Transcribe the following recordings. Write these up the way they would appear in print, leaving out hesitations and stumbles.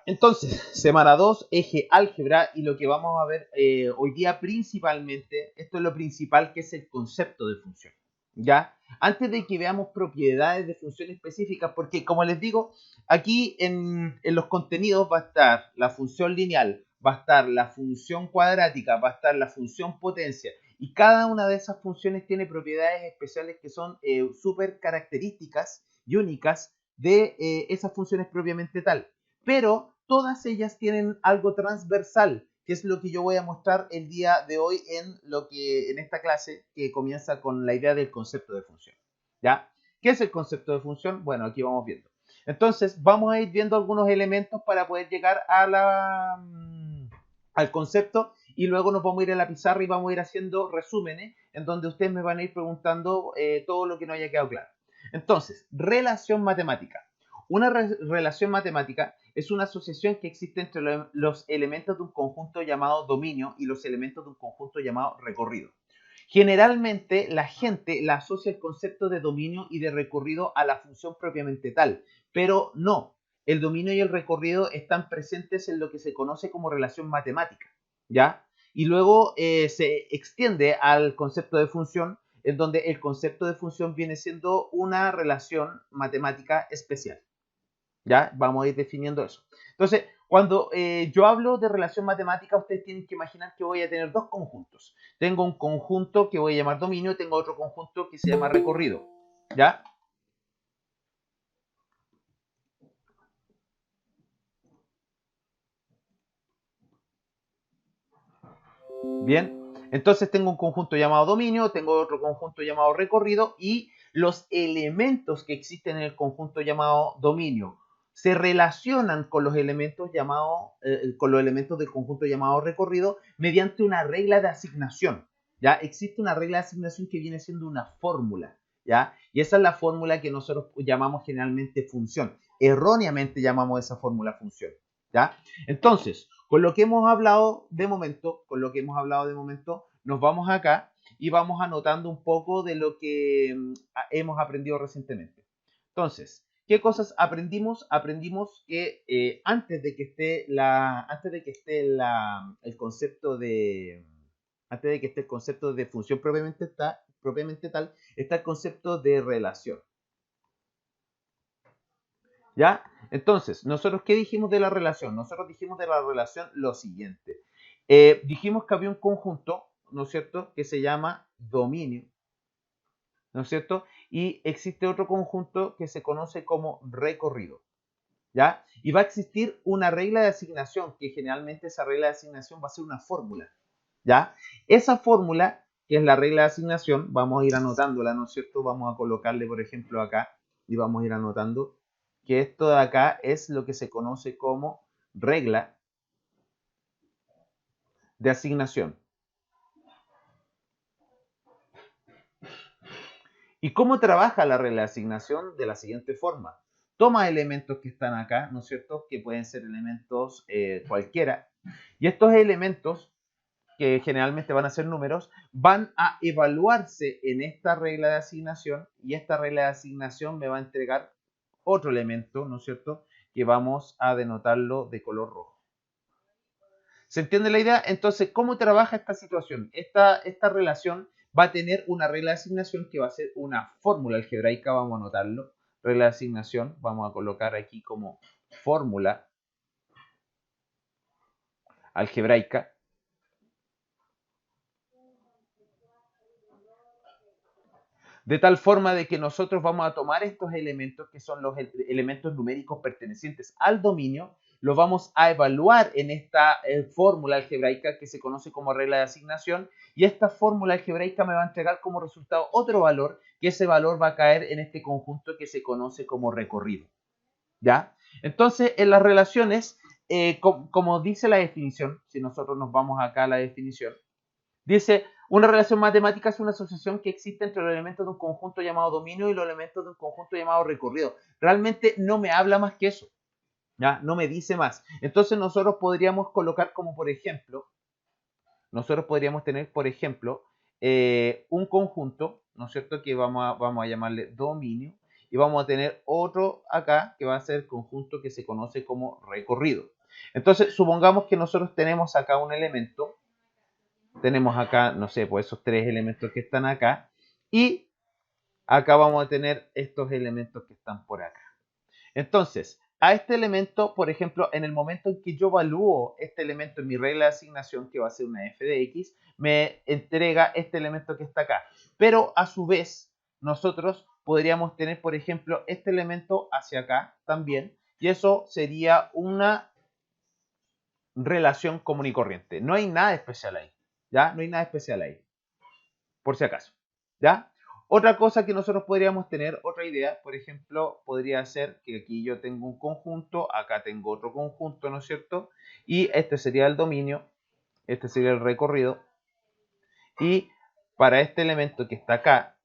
Entonces, semana 2, eje álgebra, y lo que vamos a ver hoy día principalmente, esto es lo principal, que es el concepto de función, ¿ya? Antes de que veamos propiedades de función específicas, porque como les digo, aquí en los contenidos va a estar la función lineal, va a estar la función cuadrática, va a estar la función potencia, y cada una de esas funciones tiene propiedades especiales que son súper características y únicas de esas funciones propiamente tal. Pero todas ellas tienen algo transversal, que es lo que yo voy a mostrar el día de hoy en esta clase que comienza con la idea del concepto de función. ¿Ya? ¿Qué es el concepto de función? Bueno, aquí vamos viendo. Entonces, vamos a ir viendo algunos elementos para poder llegar al concepto, y luego nos vamos a ir a la pizarra y vamos a ir haciendo resúmenes en donde ustedes me van a ir preguntando todo lo que no haya quedado claro. Entonces, relación matemática. Una relación matemática es una asociación que existe entre los elementos de un conjunto llamado dominio y los elementos de un conjunto llamado recorrido. Generalmente la gente la asocia el concepto de dominio y de recorrido a la función propiamente tal, pero no. El dominio y el recorrido están presentes en lo que se conoce como relación matemática, ¿ya? Y luego se extiende al concepto de función, en donde el concepto de función viene siendo una relación matemática especial. ¿Ya? Vamos a ir definiendo eso. Entonces, cuando yo hablo de relación matemática, ustedes tienen que imaginar que voy a tener dos conjuntos. Tengo un conjunto que voy a llamar dominio y tengo otro conjunto que se llama recorrido. ¿Ya? Bien. Entonces tengo un conjunto llamado dominio, tengo otro conjunto llamado recorrido, y los elementos que existen en el conjunto llamado dominio se relacionan con los elementos con los elementos del conjunto llamado recorrido mediante una regla de asignación. ¿Ya? Existe una regla de asignación que viene siendo una fórmula, ¿ya? Y esa es la fórmula que nosotros llamamos generalmente función. Erróneamente llamamos esa fórmula función, ¿ya? Entonces, con lo que hemos hablado de momento, nos vamos acá y vamos anotando un poco de lo que hemos aprendido recientemente. Entonces, ¿qué cosas aprendimos? Aprendimos que antes de que esté el concepto de función propiamente tal, está el concepto de relación. ¿Ya? Entonces, ¿nosotros qué dijimos de la relación? Nosotros dijimos de la relación lo siguiente. Dijimos que había un conjunto, ¿no es cierto?, que se llama dominio, ¿no es cierto? Y existe otro conjunto que se conoce como recorrido, ¿ya? Y va a existir una regla de asignación, que generalmente esa regla de asignación va a ser una fórmula, ¿ya? Esa fórmula, que es la regla de asignación, vamos a ir anotándola, ¿no es cierto? Vamos a colocarle, por ejemplo, acá, y vamos a ir anotando que esto de acá es lo que se conoce como regla de asignación. ¿Y cómo trabaja la regla de asignación? De la siguiente forma. Toma elementos que están acá, ¿no es cierto? Que pueden ser elementos cualquiera. Y estos elementos, que generalmente van a ser números, van a evaluarse en esta regla de asignación, y esta regla de asignación me va a entregar otro elemento, ¿no es cierto?, que vamos a denotarlo de color rojo. ¿Se entiende la idea? Entonces, ¿cómo trabaja esta situación? Esta relación va a tener una regla de asignación que va a ser una fórmula algebraica, vamos a anotarlo. Regla de asignación, vamos a colocar aquí como fórmula algebraica. De tal forma de que nosotros vamos a tomar estos elementos, que son los elementos numéricos pertenecientes al dominio, los vamos a evaluar en esta fórmula algebraica que se conoce como regla de asignación, y esta fórmula algebraica me va a entregar como resultado otro valor, que ese valor va a caer en este conjunto que se conoce como recorrido. ¿Ya? Entonces, en las relaciones, como dice la definición, si nosotros nos vamos acá a la definición, dice, una relación matemática es una asociación que existe entre los elementos de un conjunto llamado dominio y los elementos de un conjunto llamado recorrido. Realmente no me habla más que eso, ¿ya? No me dice más. Entonces nosotros podríamos colocar como, por ejemplo, nosotros podríamos tener, por ejemplo, un conjunto, ¿no es cierto?, que vamos a llamarle dominio, y vamos a tener otro acá que va a ser el conjunto que se conoce como recorrido. Entonces, supongamos que nosotros tenemos acá un elemento, tenemos acá, no sé, pues esos tres elementos que están acá, y acá vamos a tener estos elementos que están por acá. Entonces, a este elemento, por ejemplo, en el momento en que yo evalúo este elemento en mi regla de asignación, que va a ser una f de x, me entrega este elemento que está acá. Pero a su vez, nosotros podríamos tener, por ejemplo, este elemento hacia acá también, y eso sería una relación común y corriente. No hay nada especial ahí, ¿ya? No hay nada especial ahí, por si acaso, ¿ya? Otra cosa que nosotros podríamos tener, otra idea, por ejemplo, podría ser que aquí yo tengo un conjunto, acá tengo otro conjunto, ¿no es cierto? Y este sería el dominio, este sería el recorrido, y para este elemento que está acá,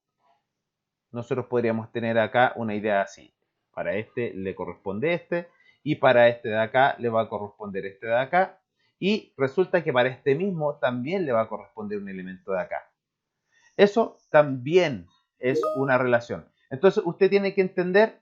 nosotros podríamos tener acá una idea así. Para este le corresponde este, y para este de acá le va a corresponder este de acá, y resulta que para este mismo también le va a corresponder un elemento de acá. Eso también es una relación. Entonces usted tiene que entender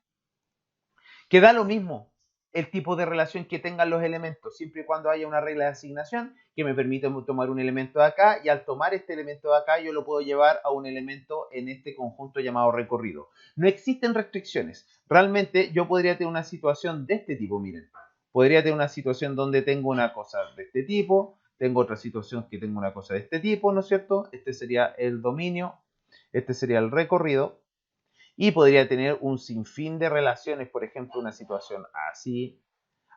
que da lo mismo el tipo de relación que tengan los elementos, siempre y cuando haya una regla de asignación que me permite tomar un elemento de acá, y al tomar este elemento de acá yo lo puedo llevar a un elemento en este conjunto llamado recorrido. No existen restricciones. Realmente yo podría tener una situación de este tipo, miren. Podría tener una situación donde tengo una cosa de este tipo, tengo otra situación que tengo una cosa de este tipo, ¿no es cierto? Este sería el dominio, este sería el recorrido, y podría tener un sinfín de relaciones, por ejemplo, una situación así,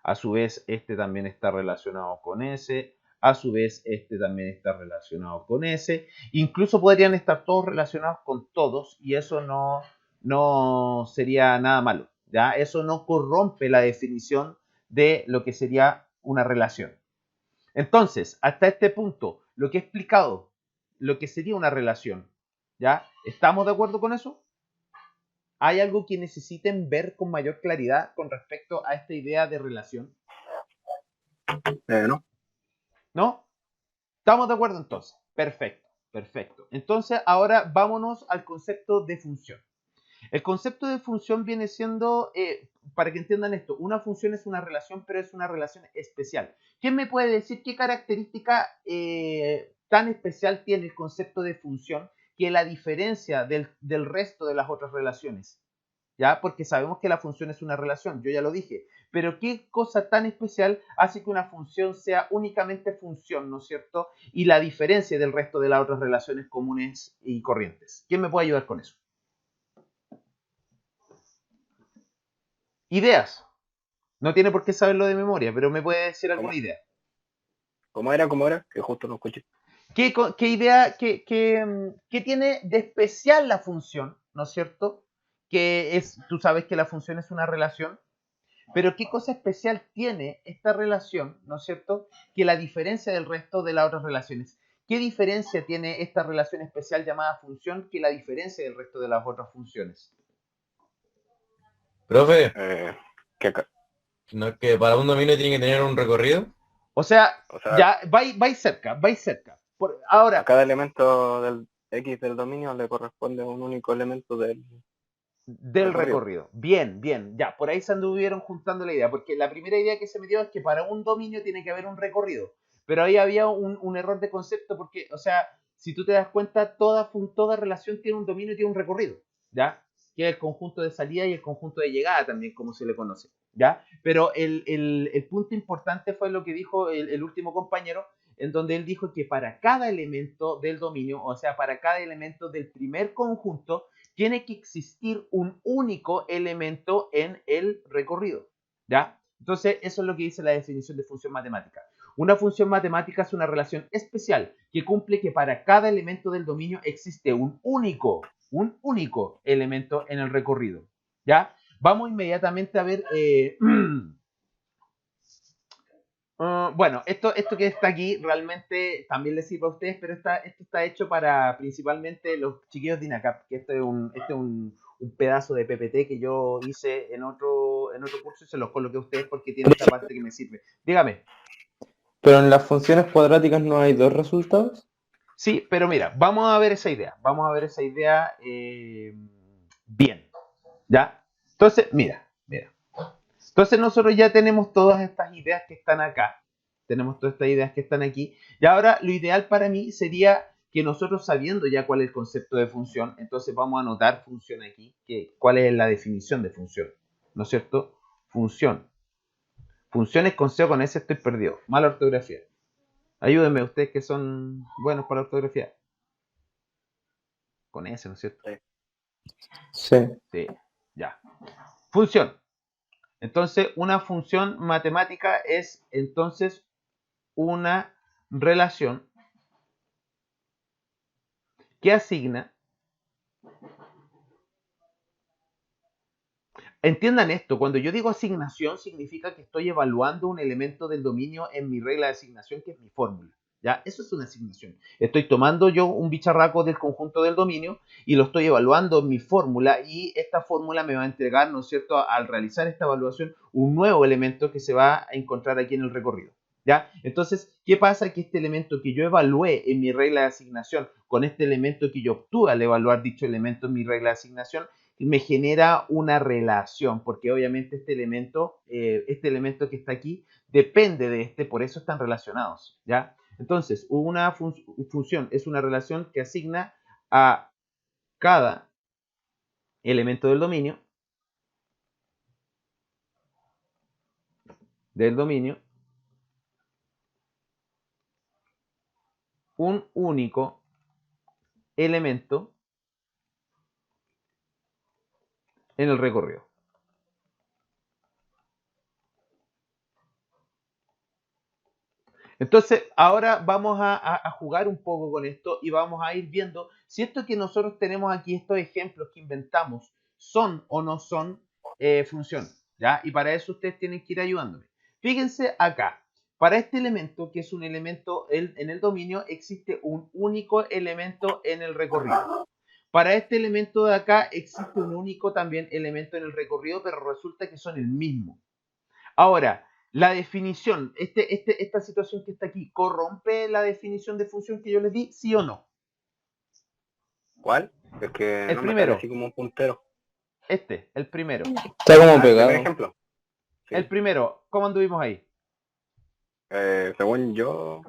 a su vez este también está relacionado con ese, a su vez este también está relacionado con ese, incluso podrían estar todos relacionados con todos, y eso no sería nada malo, ¿ya? Eso no corrompe la definición de lo que sería una relación. Entonces, hasta este punto, lo que he explicado, lo que sería una relación, ¿ya? ¿Estamos de acuerdo con eso? ¿Hay algo que necesiten ver con mayor claridad con respecto a esta idea de relación? No. ¿No? ¿Estamos de acuerdo entonces? Perfecto, perfecto. Entonces, ahora vámonos al concepto de función. El concepto de función viene siendo, para que entiendan esto, una función es una relación, pero es una relación especial. ¿Quién me puede decir qué característica tan especial tiene el concepto de función que la diferencia del resto de las otras relaciones? ¿Ya? Porque sabemos que la función es una relación, yo ya lo dije, pero ¿qué cosa tan especial hace que una función sea únicamente función, ¿no es cierto? Y la diferencia del resto de las otras relaciones comunes y corrientes. ¿Quién me puede ayudar con eso? Ideas. No tiene por qué saberlo de memoria, pero me puede decir alguna idea. ¿Cómo era? ¿Cómo era? Que justo no escuché. ¿Qué idea, qué tiene de especial la función, ¿no es cierto? Que es, tú sabes que la función es una relación, pero ¿qué cosa especial tiene esta relación, ¿no es cierto? Que la diferencia del resto de las otras relaciones. ¿Qué diferencia tiene esta relación especial llamada función que la diferencia del resto de las otras funciones? Profe, Que acá. ¿no es que para un dominio tiene que tener un recorrido? O sea, O sea, ya vais cerca, vais cerca. Ahora, a cada elemento del X del dominio le corresponde un único elemento del del recorrido. recorrido. Bien, bien, ya, por ahí se anduvieron juntando la idea, porque la primera idea que se me dio es que para un dominio tiene que haber un recorrido, pero ahí había un error de concepto porque, o sea, si tú te das cuenta, toda relación tiene un dominio y tiene un recorrido, ¿ya? Que es el conjunto de salida y el conjunto de llegada también, como se le conoce, ¿ya? Pero el punto importante fue lo que dijo el último compañero, en donde él dijo que para cada elemento del dominio, o sea, para cada elemento del primer conjunto, tiene que existir un único elemento en el recorrido, ¿ya? Entonces, eso es lo que dice la definición de función matemática. Una función matemática es una relación especial que cumple que para cada elemento del dominio existe un único elemento en el recorrido, ¿ya? Vamos inmediatamente a ver... bueno, esto que está aquí realmente también les sirve a ustedes, pero esto está hecho para principalmente los chiquillos de INACAP, que este es un pedazo de PPT que yo hice en otro curso y se los coloqué a ustedes porque tiene esta parte que me sirve. Dígame. Pero en las funciones cuadráticas no hay dos resultados. Sí, pero mira, vamos a ver esa idea. Vamos a ver esa idea bien. ¿Ya? Entonces, mira. Entonces nosotros ya tenemos todas estas ideas que están acá. Tenemos todas estas ideas que están aquí. Y ahora lo ideal para mí sería que nosotros, sabiendo ya cuál es el concepto de función, entonces vamos a anotar función aquí, cuál es la definición de función. ¿No es cierto? Función. Funciones con C o con S, estoy perdido. Mala ortografía. Ayúdenme ustedes que son buenos para la ortografía. Con S, ¿no es cierto? Sí. Sí, ya. Función. Entonces, una función matemática es entonces una relación que asigna. Entiendan esto, cuando yo digo asignación significa que estoy evaluando un elemento del dominio en mi regla de asignación, que es mi fórmula. ¿Ya? Eso es una asignación. Estoy tomando yo un bicharraco del conjunto del dominio y lo estoy evaluando en mi fórmula, y esta fórmula me va a entregar, ¿no es cierto?, al realizar esta evaluación, un nuevo elemento que se va a encontrar aquí en el recorrido. ¿Ya? Entonces, ¿qué pasa? Que este elemento que yo evalué en mi regla de asignación con este elemento que yo obtuve al evaluar dicho elemento en mi regla de asignación, me genera una relación, porque obviamente este elemento que está aquí depende de este, por eso están relacionados, ¿ya? Entonces, una función es una relación que asigna a cada elemento del dominio un único elemento en el recorrido. Entonces, ahora vamos a jugar un poco con esto y vamos a ir viendo si esto que nosotros tenemos aquí, estos ejemplos que inventamos, son o no son funciones, ¿ya? Y para eso ustedes tienen que ir ayudándome. Fíjense acá, para este elemento, que es un elemento en el dominio, existe un único elemento en el recorrido. Para este elemento de acá existe un único también elemento en el recorrido, pero resulta que son el mismo. Ahora, la definición, esta situación que está aquí, ¿corrompe la definición de función que yo les di, sí o no? ¿Cuál? Es que El no me sale primero. así como un puntero. El primero. Está como El primer pegado. ejemplo. Sí. El primero, ¿cómo anduvimos ahí? Según yo,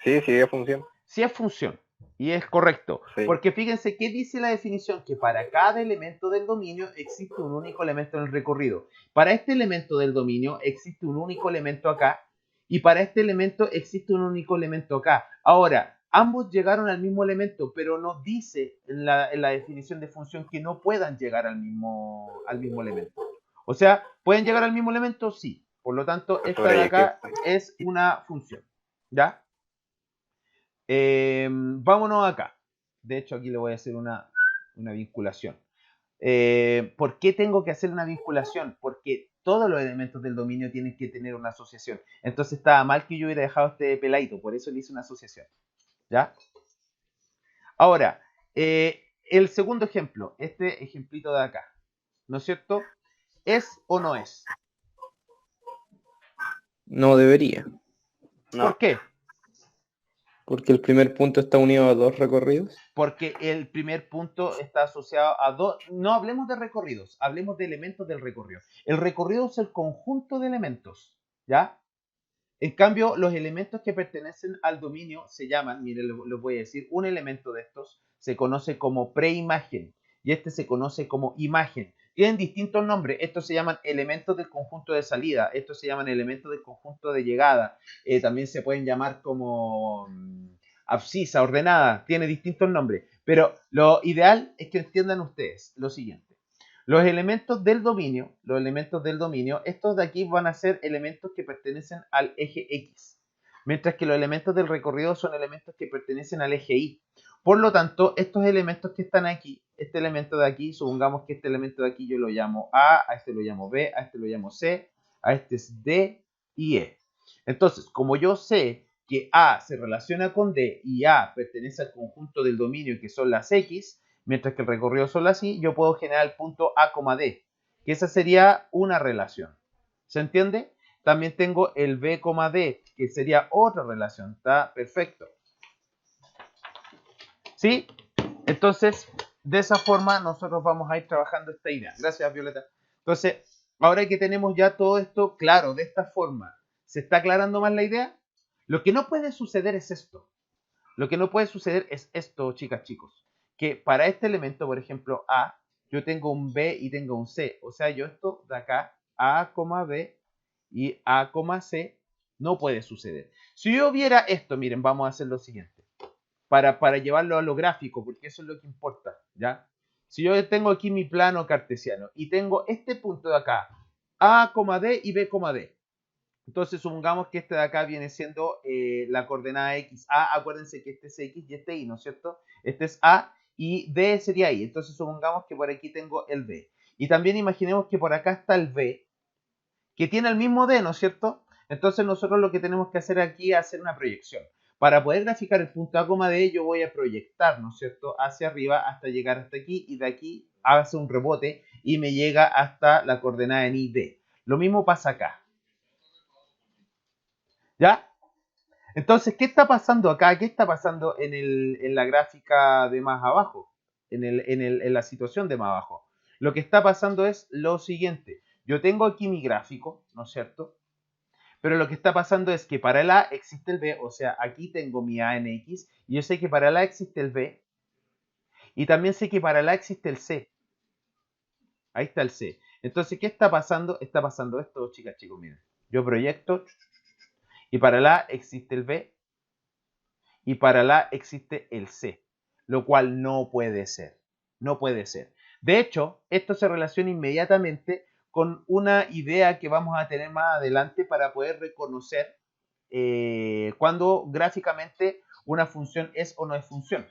sí es función. Sí es función, y es correcto. Sí. Porque fíjense qué dice la definición, que para cada elemento del dominio existe un único elemento en el recorrido. Para este elemento del dominio existe un único elemento acá, y para este elemento existe un único elemento acá. Ahora, ambos llegaron al mismo elemento, pero no dice en la definición de función que no puedan llegar al mismo elemento. O sea, ¿pueden llegar al mismo elemento? Sí. Por lo tanto, esta de acá es una función. ¿Ya? Vámonos acá. De hecho, aquí le voy a hacer una vinculación. ¿Por qué tengo que hacer una vinculación? Porque todos los elementos del dominio tienen que tener una asociación. Entonces estaba mal que yo hubiera dejado este peladito, por eso le hice una asociación. ¿Ya? Ahora, el segundo ejemplo, este ejemplito de acá, ¿no es cierto? ¿Es o no es? No debería, No. ¿Por qué? porque el primer punto está unido a dos recorridos. Porque el primer punto está asociado a dos. No hablemos de recorridos, hablemos de elementos del recorrido. El recorrido es el conjunto de elementos, ¿ya? En cambio, los elementos que pertenecen al dominio se llaman, miren, les voy a decir, un elemento de estos se conoce como preimagen y este se conoce como imagen. Tienen distintos nombres. Estos se llaman elementos del conjunto de salida, estos se llaman elementos del conjunto de llegada. También se pueden llamar como abscisa, ordenada, tiene distintos nombres. Pero lo ideal es que entiendan ustedes lo siguiente. Los elementos del dominio, estos de aquí van a ser elementos que pertenecen al eje X, mientras que los elementos del recorrido son elementos que pertenecen al eje Y. Por lo tanto, estos elementos que están aquí, este elemento de aquí, supongamos que este elemento de aquí yo lo llamo A este lo llamo B, a este lo llamo C, a este es D y E. Entonces, como yo sé que A se relaciona con D y A pertenece al conjunto del dominio que son las X, mientras que el recorrido son las Y, yo puedo generar el punto A, D, que esa sería una relación. ¿Se entiende? También tengo el B, D, que sería otra relación. Está perfecto. ¿Sí? Entonces, De esa forma nosotros vamos a ir trabajando esta idea. Gracias, Violeta. Entonces, ahora que tenemos ya todo esto claro, de esta forma, ¿se está aclarando más la idea? Lo que no puede suceder es esto. Lo que no puede suceder es esto, chicas, chicos. Que para este elemento, por ejemplo, A, yo tengo un B y tengo un C. O sea, yo esto de acá, A, B y A, C, no puede suceder. Si yo viera esto, miren, vamos a hacer lo siguiente. Para llevarlo a lo gráfico, porque eso es lo que importa, ¿ya? Si yo tengo aquí mi plano cartesiano y tengo este punto de acá, A, D y B, D. Entonces supongamos que este de acá viene siendo la coordenada X. A, acuérdense que este es X y este Y, ¿no es cierto? Este es A y D sería Y. Entonces supongamos que por aquí tengo el B. Y también imaginemos que por acá está el B, que tiene el mismo D, ¿no es cierto? Entonces nosotros lo que tenemos que hacer aquí es hacer una proyección. Para poder graficar el punto A, D, yo voy a proyectar, ¿no es cierto?, hacia arriba hasta llegar hasta aquí y de aquí hace un rebote y me llega hasta la coordenada en Y, D. Lo mismo pasa acá. ¿Ya? Entonces, ¿qué está pasando acá? ¿Qué está pasando en la gráfica de más abajo? En la situación de más abajo. Lo que está pasando es lo siguiente. Yo tengo aquí mi gráfico, ¿no es cierto? Pero lo que está pasando es que para el A existe el B, o sea, aquí tengo mi A en X, y yo sé que para el A existe el B, y también sé que para el A existe el C. Ahí está el C. Entonces, ¿qué está pasando? Está pasando esto, chicas, chicos, miren. Yo proyecto, y para el A existe el B, y para el A existe el C, lo cual no puede ser. No puede ser. De hecho, esto se relaciona inmediatamente con una idea que vamos a tener más adelante para poder reconocer cuando gráficamente una función es o no es función.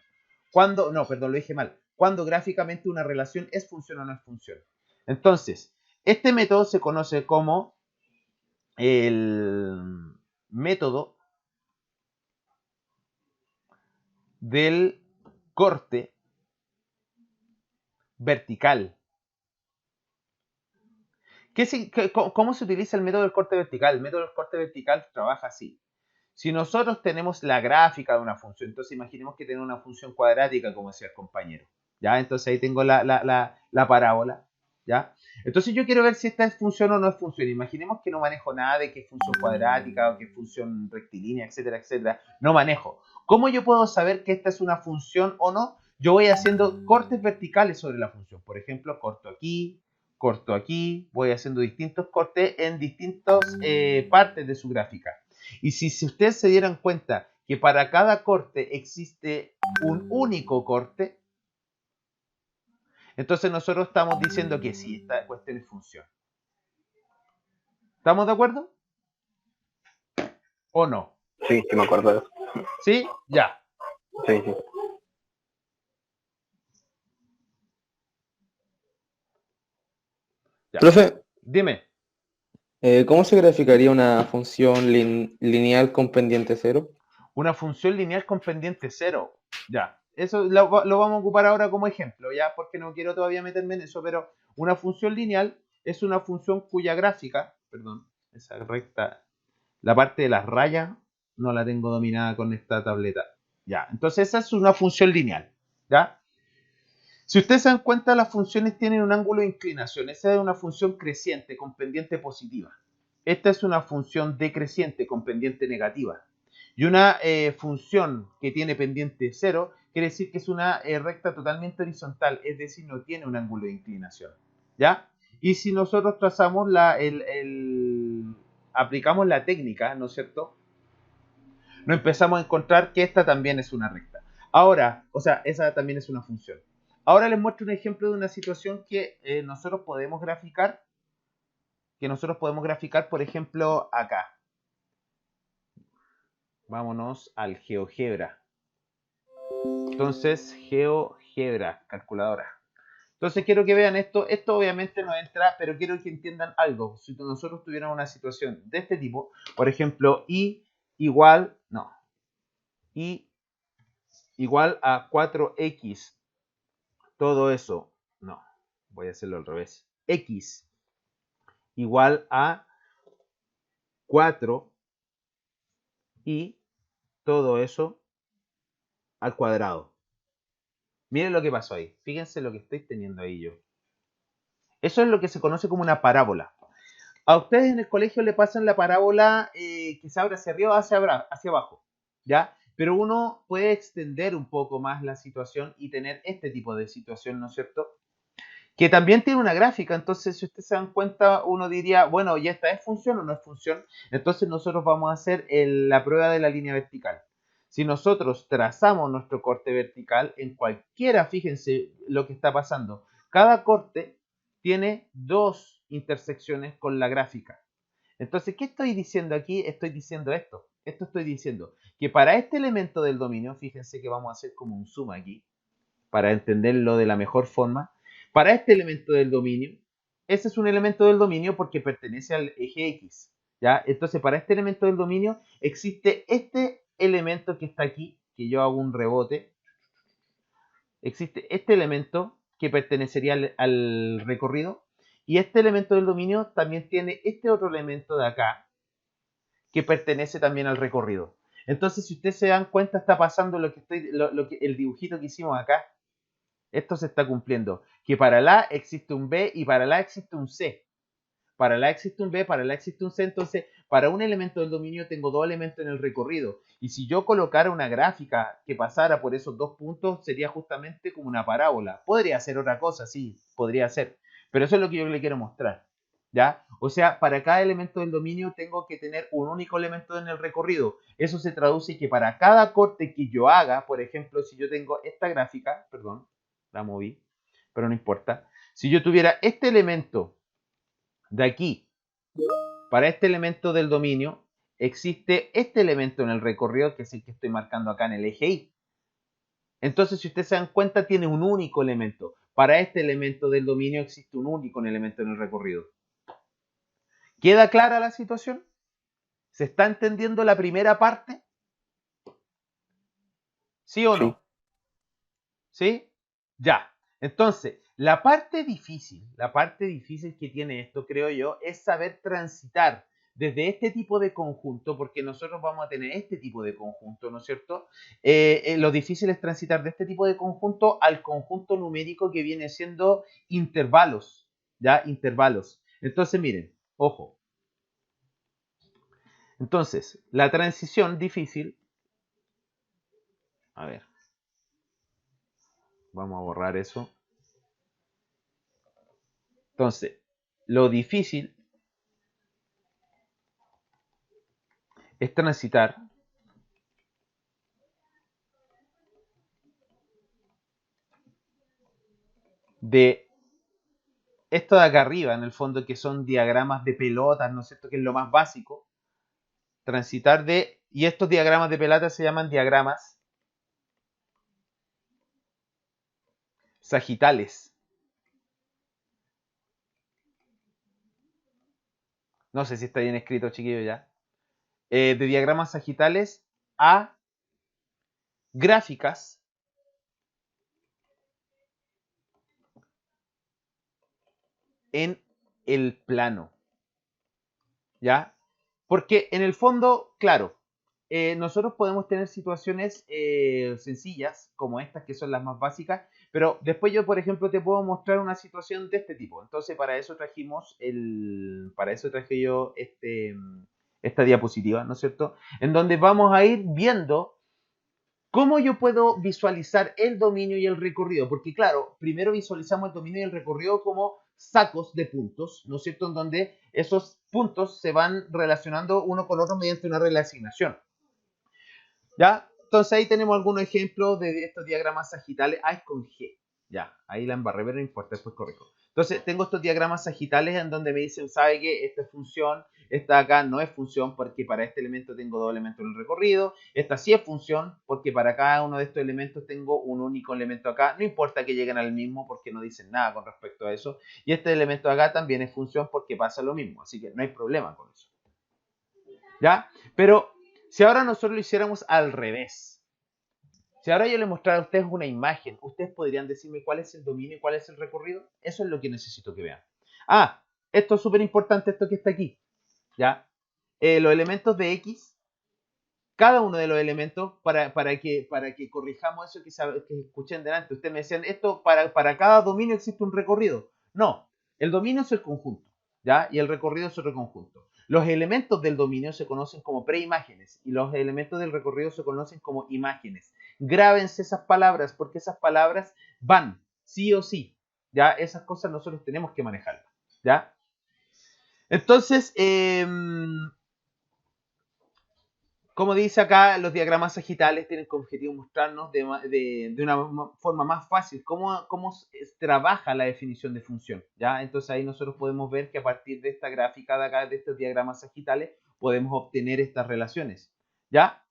Cuando, no, perdón, lo dije mal. Cuando gráficamente una relación es función o no es función. Entonces, este método se conoce como el método del corte vertical. ¿Cómo se utiliza el método del corte vertical? El método del corte vertical trabaja así. Si nosotros tenemos la gráfica de una función, entonces imaginemos que tenemos una función cuadrática, como decía el compañero, ¿ya? Entonces ahí tengo la parábola, ¿ya? Entonces yo quiero ver si esta es función o no es función. Imaginemos que no manejo nada de que es función cuadrática o que es función rectilínea, etcétera, etcétera. No manejo. ¿Cómo yo puedo saber que esta es una función o no? Yo voy haciendo cortes verticales sobre la función. Por ejemplo, corto aquí, voy haciendo distintos cortes en distintas partes de su gráfica. Y si ustedes se dieran cuenta que para cada corte existe un único corte, entonces nosotros estamos diciendo que sí, esta cuestión es función. ¿Estamos de acuerdo? ¿O no? Sí, sí me acuerdo de eso. ¿Sí? Ya. Sí, sí. Ya. Profe, Dime. ¿cómo se graficaría una función lineal con pendiente cero? Una función lineal con pendiente cero. Ya. Eso lo vamos a ocupar ahora como ejemplo, ya, porque no quiero todavía meterme en eso, pero una función lineal es una función cuya gráfica, perdón, esa recta, la parte de las rayas no la tengo dominada con esta tableta. Ya, entonces esa es una función lineal, ¿ya? Si ustedes se dan cuenta, las funciones tienen un ángulo de inclinación. Esa es una función creciente con pendiente positiva. Esta es una función decreciente con pendiente negativa. Y una función que tiene pendiente cero quiere decir que es una recta totalmente horizontal, es decir, no tiene un ángulo de inclinación. ¿Ya? Y si nosotros trazamos aplicamos la técnica, ¿no es cierto? Nos empezamos a encontrar que esta también es una recta. Ahora, o sea, esa también es una función. Ahora les muestro un ejemplo de una situación que nosotros podemos graficar, por ejemplo, acá. Vámonos al GeoGebra. Entonces, GeoGebra, calculadora. Entonces quiero que vean esto. Esto obviamente no entra, pero quiero que entiendan algo. Si nosotros tuviéramos una situación de este tipo, por ejemplo, y igual a 4x, todo eso, no, voy a hacerlo al revés, x igual a 4 y todo eso al cuadrado. Miren lo que pasó ahí. Fíjense lo que estoy teniendo ahí yo. Eso es lo que se conoce como una parábola. A ustedes en el colegio le pasan la parábola que se abre hacia arriba o hacia abajo, ¿ya? Pero uno puede extender un poco más la situación y tener este tipo de situación, ¿no es cierto? Que también tiene una gráfica, entonces si ustedes se dan cuenta, uno diría, bueno, ¿y esta es función o no es función? Entonces nosotros vamos a hacer la prueba de la línea vertical. Si nosotros trazamos nuestro corte vertical, en cualquiera, fíjense lo que está pasando. Cada corte tiene dos intersecciones con la gráfica. Entonces, ¿qué estoy diciendo aquí? Estoy diciendo esto. Esto estoy diciendo que para este elemento del dominio, fíjense que vamos a hacer como un zoom aquí, para entenderlo de la mejor forma. Para este elemento del dominio, ese es un elemento del dominio porque pertenece al eje X, ¿ya? Entonces, para este elemento del dominio existe este elemento que está aquí, que yo hago un rebote. Existe este elemento que pertenecería al recorrido y este elemento del dominio también tiene este otro elemento de acá que pertenece también al recorrido. Entonces, si ustedes se dan cuenta, está pasando el dibujito que hicimos acá. Esto se está cumpliendo. Que para el A existe un B y para el A existe un C. Para el A existe un B, para el A existe un C. Entonces, para un elemento del dominio tengo dos elementos en el recorrido. Y si yo colocara una gráfica que pasara por esos dos puntos, sería justamente como una parábola. Podría ser otra cosa, sí, podría ser. Pero eso es lo que yo le quiero mostrar. ¿Ya? O sea, para cada elemento del dominio tengo que tener un único elemento en el recorrido. Eso se traduce que para cada corte que yo haga, por ejemplo, si yo tengo esta gráfica, perdón, la moví, pero no importa. Si yo tuviera este elemento de aquí, para este elemento del dominio, existe este elemento en el recorrido, que es el que estoy marcando acá en el eje Y. Entonces, si ustedes se dan cuenta, tiene un único elemento. Para este elemento del dominio existe un único elemento en el recorrido. ¿Queda clara la situación? ¿Se está entendiendo la primera parte? ¿Sí o no? ¿Sí? Ya. Entonces, la parte difícil que tiene esto, creo yo, es saber transitar desde este tipo de conjunto, porque nosotros vamos a tener este tipo de conjunto, ¿no es cierto? Lo difícil es transitar de este tipo de conjunto al conjunto numérico que viene siendo intervalos, ¿ya? Intervalos. Entonces, miren, ojo. Entonces, la transición difícil, a ver, vamos a borrar eso. Entonces, lo difícil es transitar de esto de acá arriba, en el fondo, que son diagramas de pelotas, ¿no es cierto? Que es lo más básico. Transitar de... Y estos diagramas de pelotas se llaman diagramas sagitales. No sé si está bien escrito, chiquillo, ya. De diagramas sagitales a gráficas en el plano. ¿Ya? Porque en el fondo, claro, nosotros podemos tener situaciones sencillas, como estas que son las más básicas, pero después yo, por ejemplo, te puedo mostrar una situación de este tipo. Entonces, para eso traje yo esta diapositiva, ¿no es cierto? En donde vamos a ir viendo cómo yo puedo visualizar el dominio y el recorrido. Porque, claro, primero visualizamos el dominio y el recorrido como sacos de puntos, ¿no es cierto? En donde esos puntos se van relacionando uno con otro mediante una regla de asignación. ¿Ya? Entonces ahí tenemos algunos ejemplos de estos diagramas sagitales. Ah, es con G. Ya, ahí la embarré, pero no importa, después corrijo. Entonces tengo estos diagramas sagitales en donde me dicen, ¿sabe qué? Esta es función, esta acá no es función porque para este elemento tengo dos elementos en el recorrido. Esta sí es función porque para cada uno de estos elementos tengo un único elemento acá. No importa que lleguen al mismo porque no dicen nada con respecto a eso. Y este elemento acá también es función porque pasa lo mismo. Así que no hay problema con eso. ¿Ya? Pero si ahora nosotros lo hiciéramos al revés, si ahora yo les mostrara a ustedes una imagen, ¿ustedes podrían decirme cuál es el dominio y cuál es el recorrido? Eso es lo que necesito que vean. Ah, esto es súper importante, esto que está aquí. ¿Ya? Los elementos de X cada uno de los elementos para que corrijamos eso que escuché delante. Ustedes me decían, esto para cada dominio existe un recorrido. No, el dominio es el conjunto, ¿ya? Y el recorrido es otro conjunto. Los elementos del dominio se conocen como preimágenes y los elementos del recorrido se conocen como imágenes. Grábense esas palabras porque esas palabras van, sí o sí, ¿ya? Esas cosas nosotros tenemos que manejarlas, ¿ya? Entonces, como dice acá, los diagramas sagitales tienen como objetivo mostrarnos de una forma más fácil cómo trabaja la definición de función, ¿ya? Entonces ahí nosotros podemos ver que a partir de esta gráfica de acá, de estos diagramas sagitales, podemos obtener estas relaciones, ¿ya?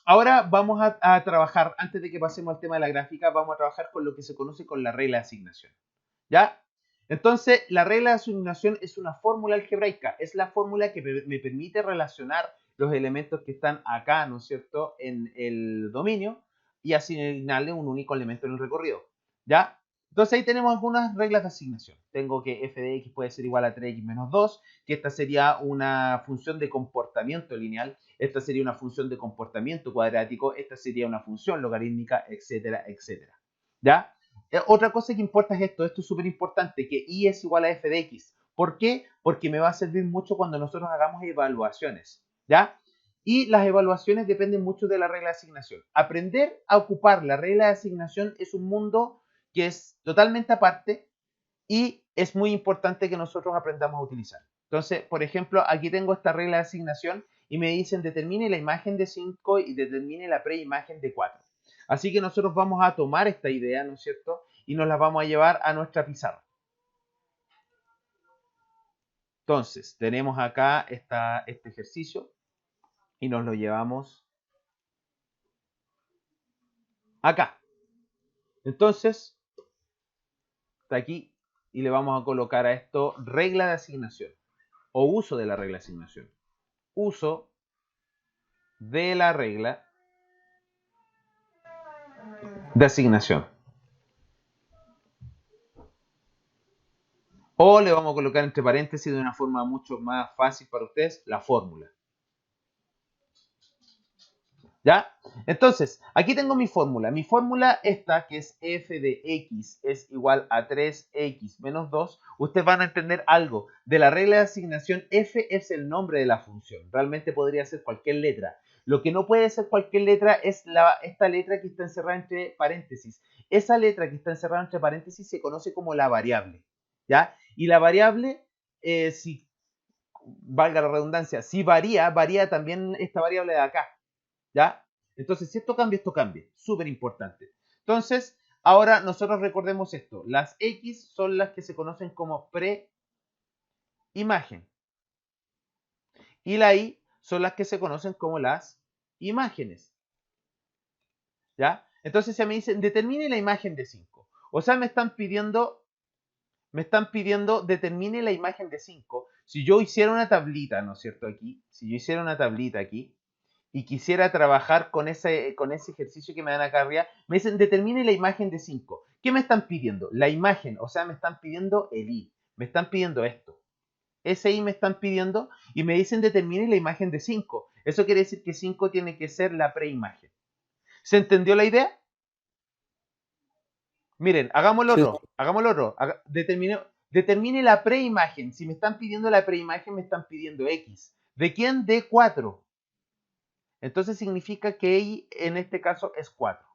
Ahora vamos a trabajar, antes de que pasemos al tema de la gráfica, vamos a trabajar con lo que se conoce con la regla de asignación, ¿ya? Entonces, la regla de asignación es una fórmula algebraica, es la fórmula que me permite relacionar los elementos que están acá, ¿no es cierto?, en el dominio y asignarle un único elemento en el recorrido, ¿ya? Entonces ahí tenemos algunas reglas de asignación. Tengo que f de x puede ser igual a 3x menos 2, que esta sería una función de comportamiento lineal, esta sería una función de comportamiento cuadrático, esta sería una función logarítmica, etcétera, etcétera, ¿ya? Otra cosa que importa es esto es súper importante, que y es igual a f de x. ¿Por qué? Porque me va a servir mucho cuando nosotros hagamos evaluaciones, ¿ya? Y las evaluaciones dependen mucho de la regla de asignación. Aprender a ocupar la regla de asignación es un mundo que es totalmente aparte y es muy importante que nosotros aprendamos a utilizar. Entonces, por ejemplo, aquí tengo esta regla de asignación y me dicen determine la imagen de 5 y determine la preimagen de 4. Así que nosotros vamos a tomar esta idea, ¿no es cierto? Y nos la vamos a llevar a nuestra pizarra. Entonces, tenemos acá este ejercicio y nos lo llevamos acá. Entonces, está aquí y le vamos a colocar a esto regla de asignación o uso de la regla de asignación. Uso de la regla de asignación. O le vamos a colocar entre paréntesis de una forma mucho más fácil para ustedes, la fórmula. ¿Ya? Entonces, aquí tengo mi fórmula. Mi fórmula esta, que es f de x es igual a 3x menos 2. Ustedes van a entender algo. De la regla de asignación, f es el nombre de la función. Realmente podría ser cualquier letra. Lo que no puede ser cualquier letra es esta letra que está encerrada entre paréntesis. Esa letra que está encerrada entre paréntesis se conoce como la variable, ¿ya? Y la variable, si valga la redundancia, si varía también esta variable de acá, ¿ya? Entonces, si esto cambia. Súper importante. Entonces, ahora nosotros recordemos esto. Las X son las que se conocen como preimagen. Y la Y son las que se conocen como las imágenes, ¿ya? Entonces, se me dicen, determine la imagen de 5. O sea, me están pidiendo determine la imagen de 5. Si yo hiciera una tablita, ¿no es cierto? Aquí, si yo hiciera una tablita aquí y quisiera trabajar con ese ejercicio que me dan acá arriba, me dicen determine la imagen de 5. ¿Qué me están pidiendo? La imagen, o sea, me están pidiendo el I, me están pidiendo esto. Ese I me están pidiendo y me dicen determine la imagen de 5. Eso quiere decir que 5 tiene que ser la preimagen. ¿Se entendió la idea? Miren, hagámoslo otro. Determine la preimagen. Si me están pidiendo la preimagen, me están pidiendo X. ¿De quién? De 4. Entonces significa que Y en este caso es 4.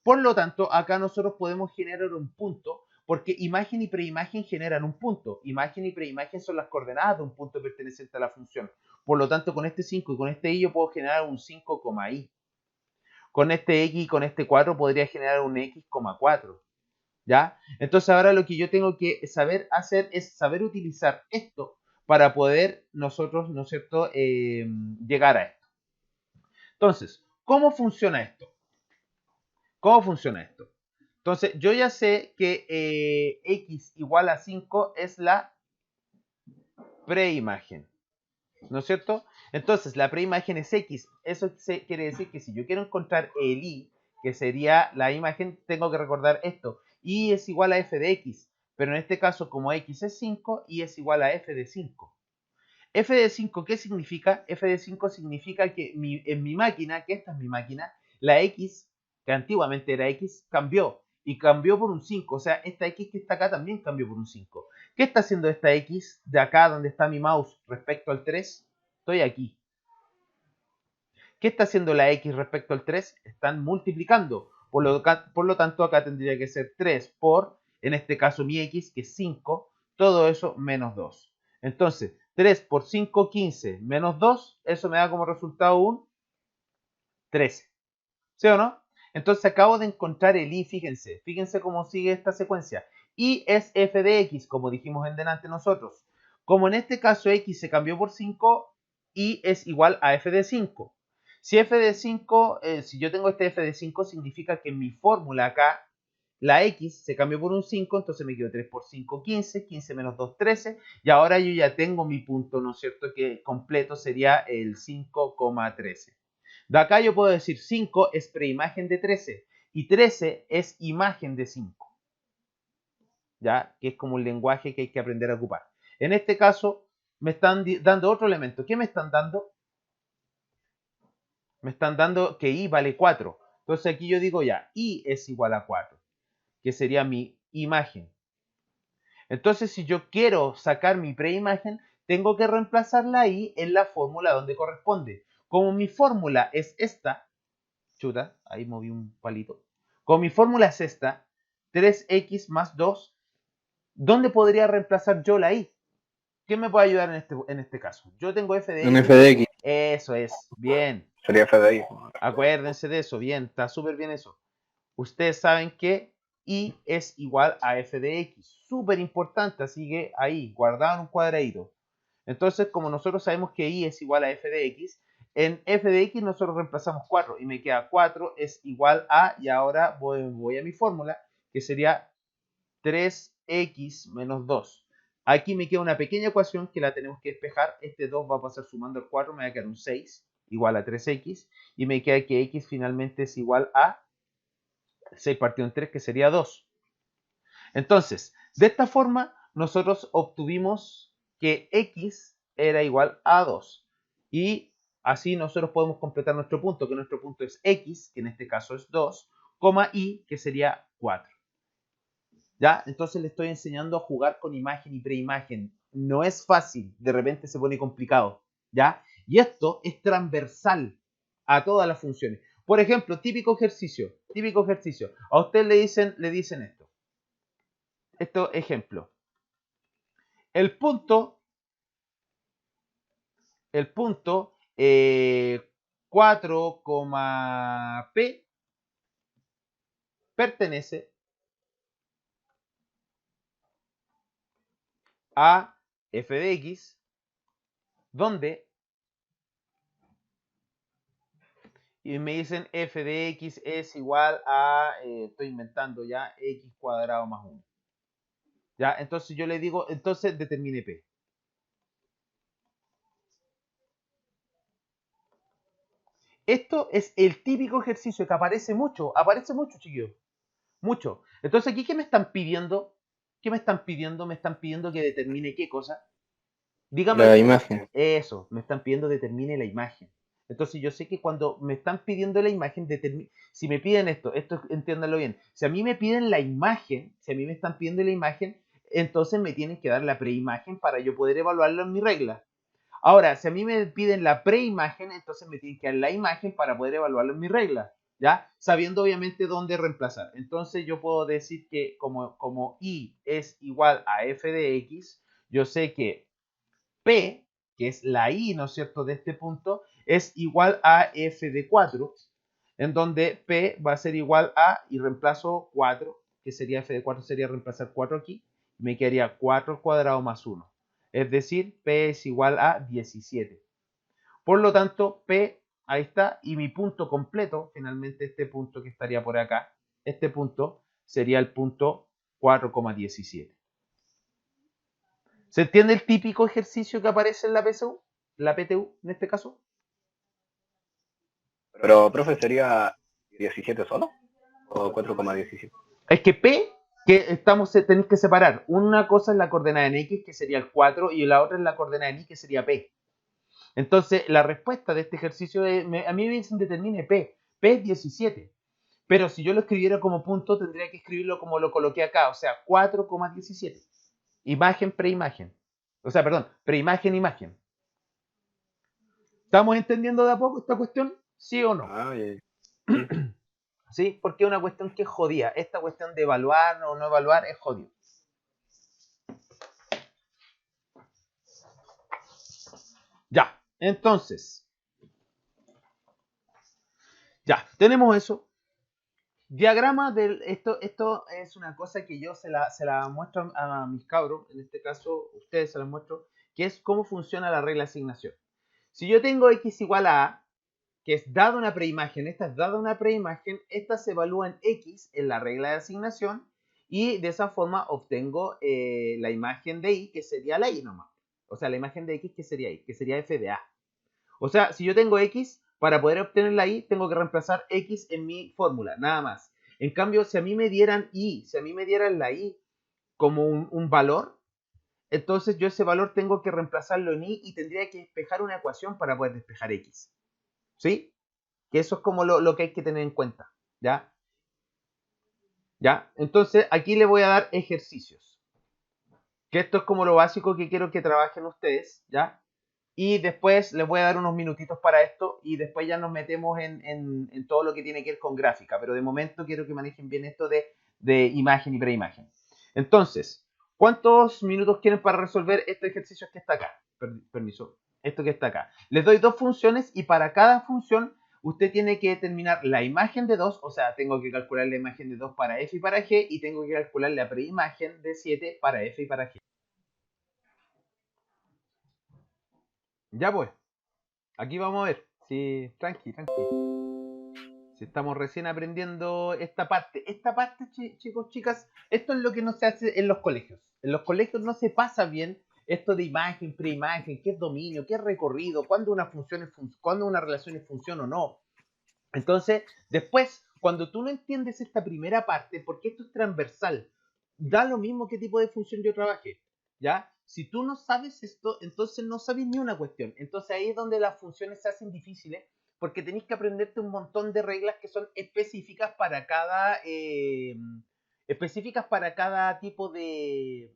Por lo tanto, acá nosotros podemos generar un punto, porque imagen y preimagen generan un punto. Imagen y preimagen son las coordenadas de un punto perteneciente a la función. Por lo tanto, con este 5 y con este Y yo puedo generar un 5, Y. Con este X y con este 4 podría generar un X, 4. ¿Ya? Entonces ahora lo que yo tengo que saber hacer es saber utilizar esto para poder nosotros, ¿no es cierto?, llegar a esto. Entonces, ¿cómo funciona esto? ¿Cómo funciona esto? Entonces, yo ya sé que x igual a 5 es la preimagen, ¿no es cierto? Entonces, la preimagen es x. Eso quiere decir que si yo quiero encontrar el y, que sería la imagen, tengo que recordar esto. Y es igual a f de x, pero en este caso como x es 5, y es igual a f de 5. f de 5, ¿qué significa? F de 5 significa que en mi máquina, que esta es mi máquina, la X, que antiguamente era X, cambió. Y cambió por un 5. O sea, esta X que está acá también cambió por un 5. ¿Qué está haciendo esta X de acá donde está mi mouse respecto al 3? Estoy aquí. ¿Qué está haciendo la X respecto al 3? Están multiplicando. Por lo tanto, acá tendría que ser 3 por, en este caso, mi X, que es 5. Todo eso menos 2. Entonces, 3 por 5, 15, menos 2. Eso me da como resultado un 13. ¿Sí o no? Entonces acabo de encontrar el I, fíjense. Fíjense cómo sigue esta secuencia. I es f de x, como dijimos en delante nosotros. Como en este caso x se cambió por 5, I es igual a f de 5. Si f de 5, si yo tengo este f de 5, significa que en mi fórmula acá, la x se cambió por un 5, entonces me quedo 3 por 5, 15, 15 menos 2, 13, y ahora yo ya tengo mi punto, ¿no es cierto?, que completo sería el 5,13. De acá yo puedo decir 5 es preimagen de 13 y 13 es imagen de 5. ¿Ya? Que es como un lenguaje que hay que aprender a ocupar. En este caso me están dando otro elemento. ¿Qué me están dando? Me están dando que i vale 4. Entonces aquí yo digo ya, i es igual a 4, que sería mi imagen. Entonces si yo quiero sacar mi preimagen, tengo que reemplazar la i en la fórmula donde corresponde. Como mi fórmula es esta, chuta, ahí moví un palito. Como mi fórmula es esta, 3x más 2, ¿dónde podría reemplazar yo la i? ¿Quién me puede ayudar en este caso? Yo tengo f de x. Un f de x. Eso es, bien. Sería f de i. Acuérdense de eso, bien, está súper bien eso. Ustedes saben que i es igual a f de x. Súper importante, así que ahí, guardado en un cuadradito. Entonces, como nosotros sabemos que i es igual a f de x, en f de x nosotros reemplazamos 4 y me queda 4 es igual a, y ahora voy a mi fórmula, que sería 3x menos 2. Aquí me queda una pequeña ecuación que la tenemos que despejar. Este 2 va a pasar sumando el 4, me va a quedar un 6 igual a 3x, y me queda que x finalmente es igual a 6 partido en 3, que sería 2. Entonces, de esta forma, nosotros obtuvimos que x era igual a 2. Y así nosotros podemos completar nuestro punto, que nuestro punto es x, que en este caso es 2, coma y, que sería 4. ¿Ya? Entonces le estoy enseñando a jugar con imagen y preimagen. No es fácil, de repente se pone complicado. ¿Ya? Y esto es transversal a todas las funciones. Por ejemplo, típico ejercicio. A usted le dicen esto. Esto, ejemplo. El punto 4, P pertenece a f de x, donde, y me dicen f de x es igual a, estoy inventando ya, x cuadrado más 1. ¿Ya? Entonces yo le digo, entonces determine P. Esto es el típico ejercicio que aparece mucho, chiquillos. Mucho. Entonces aquí, ¿qué me están pidiendo? Me están pidiendo que determine qué cosa. Dígame. La imagen. Eso, me están pidiendo determine la imagen. Entonces yo sé que cuando me están pidiendo la imagen, si me piden esto entiéndanlo bien, si a mí me piden la imagen, si a mí me están pidiendo la imagen, entonces me tienen que dar la preimagen para yo poder evaluarlo en mi regla. Ahora, si a mí me piden la preimagen, entonces me tienen que dar la imagen para poder evaluarlo en mi regla, ¿ya? Sabiendo obviamente dónde reemplazar. Entonces yo puedo decir que como i es igual a f de x, yo sé que P, que es la I, ¿no es cierto?, de este punto, es igual a f de 4, en donde P va a ser igual a, y reemplazo 4, que sería f de 4, sería reemplazar 4 aquí, me quedaría 4 al cuadrado más 1. Es decir, P es igual a 17. Por lo tanto, P, ahí está, y mi punto completo, finalmente este punto que estaría por acá, este punto sería el punto 4,17. ¿Se entiende el típico ejercicio que aparece en la PSU? La PTU, en este caso. Pero, profe, ¿sería 17 solo? ¿O 4,17? Es que P tenéis que separar. Una cosa es la coordenada en X, que sería el 4, y la otra es la coordenada en Y, que sería P. Entonces, la respuesta de este ejercicio a mí me dicen determine P. P es 17. Pero si yo lo escribiera como punto, tendría que escribirlo como lo coloqué acá, o sea, 4,17. Imagen, preimagen. O sea, perdón, preimagen, imagen. ¿Estamos entendiendo de a poco esta cuestión? ¿Sí o no? Ah, sí. ¿Sí? Porque es una cuestión que es jodida. Esta cuestión de evaluar o no evaluar es jodido. Ya, entonces. Ya, tenemos eso. Diagrama del... Esto es una cosa que yo se la muestro a mis cabros. En este caso, ustedes se las muestro. Que es cómo funciona la regla de asignación. Si yo tengo x igual a a, que es dada una preimagen, esta es dada una preimagen, esta se evalúa en x en la regla de asignación y de esa forma obtengo la imagen de y, que sería la y nomás. O sea, la imagen de x, que sería y, que sería f de a. O sea, si yo tengo x, para poder obtener la y, tengo que reemplazar x en mi fórmula, nada más. En cambio, si a mí me dieran y, si a mí me dieran la y como un valor, entonces yo ese valor tengo que reemplazarlo en y tendría que despejar una ecuación para poder despejar x. ¿Sí? Que eso es como lo que hay que tener en cuenta. ¿Ya? ¿Ya? Entonces, aquí le voy a dar ejercicios. Que esto es como lo básico que quiero que trabajen ustedes. ¿Ya? Y después les voy a dar unos minutitos para esto y después ya nos metemos en todo lo que tiene que ver con gráfica. Pero de momento quiero que manejen bien esto de imagen y preimagen. Entonces, ¿cuántos minutos quieren para resolver este ejercicio que está acá? Permiso. Esto que está acá. Les doy dos funciones y para cada función usted tiene que determinar la imagen de 2, o sea, tengo que calcular la imagen de 2 para f y para g y tengo que calcular la preimagen de 7 para f y para g. Ya pues. Aquí vamos a ver. Sí, tranqui. Si estamos recién aprendiendo esta parte. Esta parte, chicos, chicas, esto es lo que no se hace en los colegios. En los colegios no se pasa bien esto de imagen, preimagen, qué es dominio, qué es recorrido, cuándo una relación es función o no. Entonces, después, cuando tú no entiendes esta primera parte, porque esto es transversal, da lo mismo qué tipo de función yo trabaje, ¿ya? Si tú no sabes esto, entonces no sabes ni una cuestión. Entonces ahí es donde las funciones se hacen difíciles, porque tenés que aprenderte un montón de reglas que son específicas para cada tipo de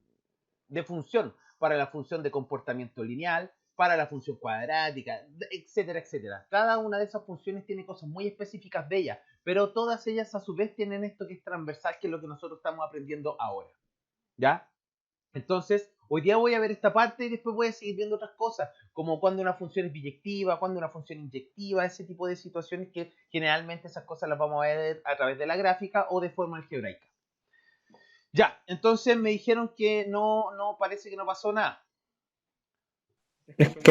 función, para la función de comportamiento lineal, para la función cuadrática, etcétera, etcétera. Cada una de esas funciones tiene cosas muy específicas de ellas, pero todas ellas a su vez tienen esto que es transversal, que es lo que nosotros estamos aprendiendo ahora. ¿Ya? Entonces, hoy día voy a ver esta parte y después voy a seguir viendo otras cosas, como cuando una función es biyectiva, cuando una función inyectiva, ese tipo de situaciones que generalmente esas cosas las vamos a ver a través de la gráfica o de forma algebraica. Ya, entonces me dijeron que no parece que no pasó nada. Es que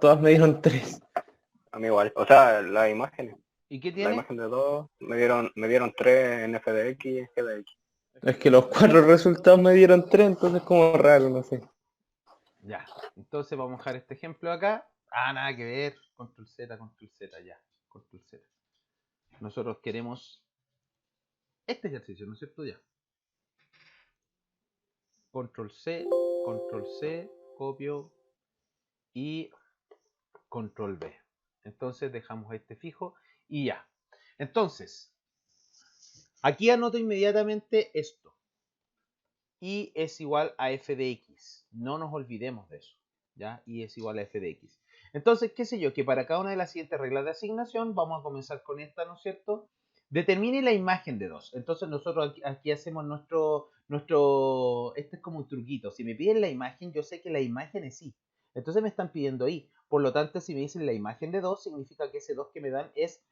todas me dieron 3. A mí igual. O sea, las imágenes. ¿Y qué La tiene? imagen de 2 me dieron 3 en f de x y en g de x. Es que los 4 resultados me dieron 3, entonces como raro, no sé. Ya, entonces vamos a dejar este ejemplo acá. Ah, nada que ver. Control Z, ya. Control Z. Nosotros queremos este ejercicio, ¿no es cierto? Ya. Control C, copio y Control V. Entonces dejamos este fijo y ya. Entonces, aquí anoto inmediatamente esto. Y es igual a f de x. No nos olvidemos de eso. ¿Ya? Y es igual a f de x. Entonces, qué sé yo, que para cada una de las siguientes reglas de asignación, vamos a comenzar con esta, ¿no es cierto? Determine la imagen de 2. Entonces nosotros aquí hacemos este es como un truquito. Si me piden la imagen, yo sé que la imagen es y. Entonces me están pidiendo y. Por lo tanto, si me dicen la imagen de 2, significa que ese 2 que me dan es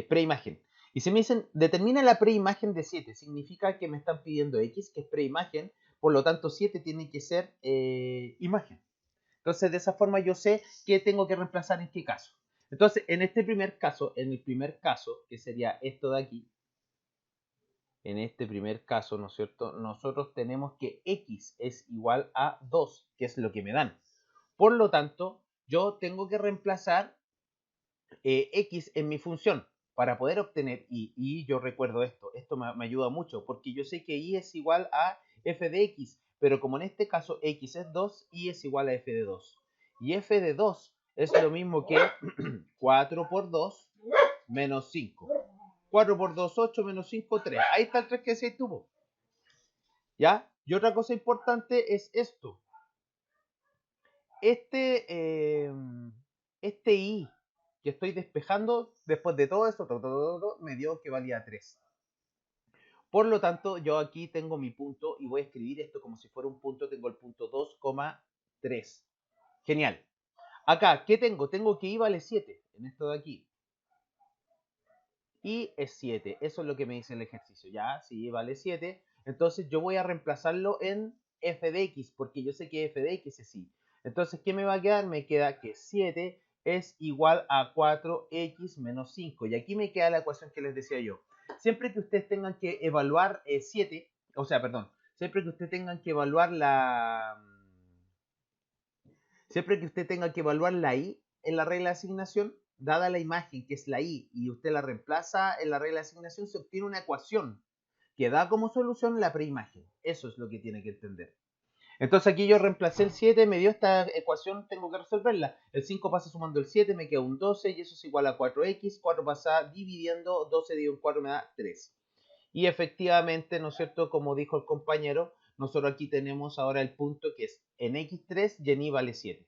preimagen. Y si me dicen, determina la preimagen de 7, significa que me están pidiendo x, que es preimagen, por lo tanto 7 tiene que ser imagen. Entonces, de esa forma yo sé qué tengo que reemplazar en qué caso. Entonces, en el primer caso, que sería esto de aquí, en este primer caso, ¿no es cierto? Nosotros tenemos que x es igual a 2, que es lo que me dan. Por lo tanto, yo tengo que reemplazar x en mi función. para poder obtener y yo recuerdo esto me ayuda mucho, porque yo sé que y es igual a f de x, pero como en este caso x es 2, y es igual a f de 2. Y f de 2 es lo mismo que 4 por 2 menos 5. 4 por 2, 8, menos 5, 3. Ahí está el 3 que decías tú. ¿Ya? Y otra cosa importante es esto. Este i que estoy despejando, después de todo esto, me dio que valía 3. Por lo tanto, yo aquí tengo mi punto y voy a escribir esto como si fuera un punto. Tengo el punto 2,3. Genial. Acá, ¿qué tengo? Tengo que i vale 7 en esto de aquí. Y es 7. Eso es lo que me dice el ejercicio. Ya, si vale 7. Entonces yo voy a reemplazarlo en f de x, porque yo sé que f de x es y. Entonces, ¿qué me va a quedar? Me queda que 7 es igual a 4x menos 5. Y aquí me queda la ecuación que les decía yo. Siempre que ustedes tengan que evaluar 7, o sea, perdón, siempre que ustedes tengan que evaluar siempre que usted tenga que evaluar la i en la regla de asignación, dada la imagen que es la i y usted la reemplaza en la regla de asignación, se obtiene una ecuación que da como solución la preimagen. Eso es lo que tiene que entender. Entonces aquí yo reemplacé el 7, me dio esta ecuación, tengo que resolverla. El 5 pasa sumando el 7, me queda un 12 y eso es igual a 4x. 4 pasa dividiendo, 12 dividido en 4 me da 3. Y efectivamente, ¿no es cierto? Como dijo el compañero, nosotros aquí tenemos ahora el punto que es en x3 y en y vale 7.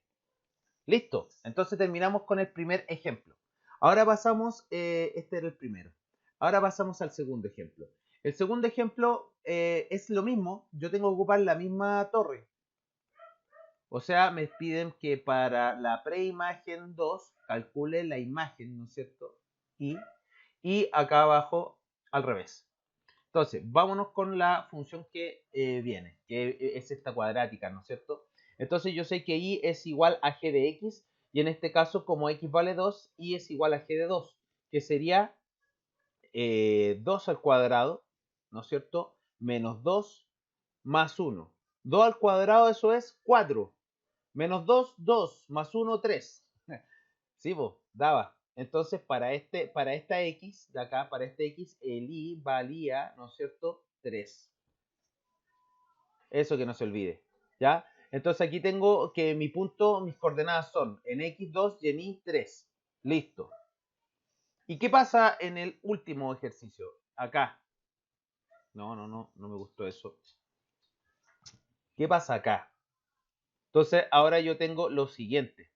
Listo, entonces terminamos con el primer ejemplo. Ahora pasamos, este era el primero. Ahora pasamos al segundo ejemplo. El segundo ejemplo es lo mismo, yo tengo que ocupar la misma torre. O sea, me piden que para la preimagen 2 calcule la imagen, ¿no es cierto? Y acá abajo al revés. Entonces, vámonos con la función que viene, que es esta cuadrática, ¿no es cierto? Entonces yo sé que y es igual a g de x, y en este caso, como x vale 2, y es igual a g de 2, que sería 2 al cuadrado, ¿no es cierto? Menos 2 más 1. 2 al cuadrado, eso es 4. Menos 2, 2. Más 1, 3. Sí, vos, daba. Entonces, para esta x de acá, para este x, el i valía, ¿no es cierto?, 3. Eso que no se olvide, ¿ya? Entonces aquí tengo que mi punto, mis coordenadas son en x2 y en y3. Listo. ¿Y qué pasa en el último ejercicio? Acá. No me gustó eso. ¿Qué pasa acá? Entonces, ahora yo tengo lo siguiente.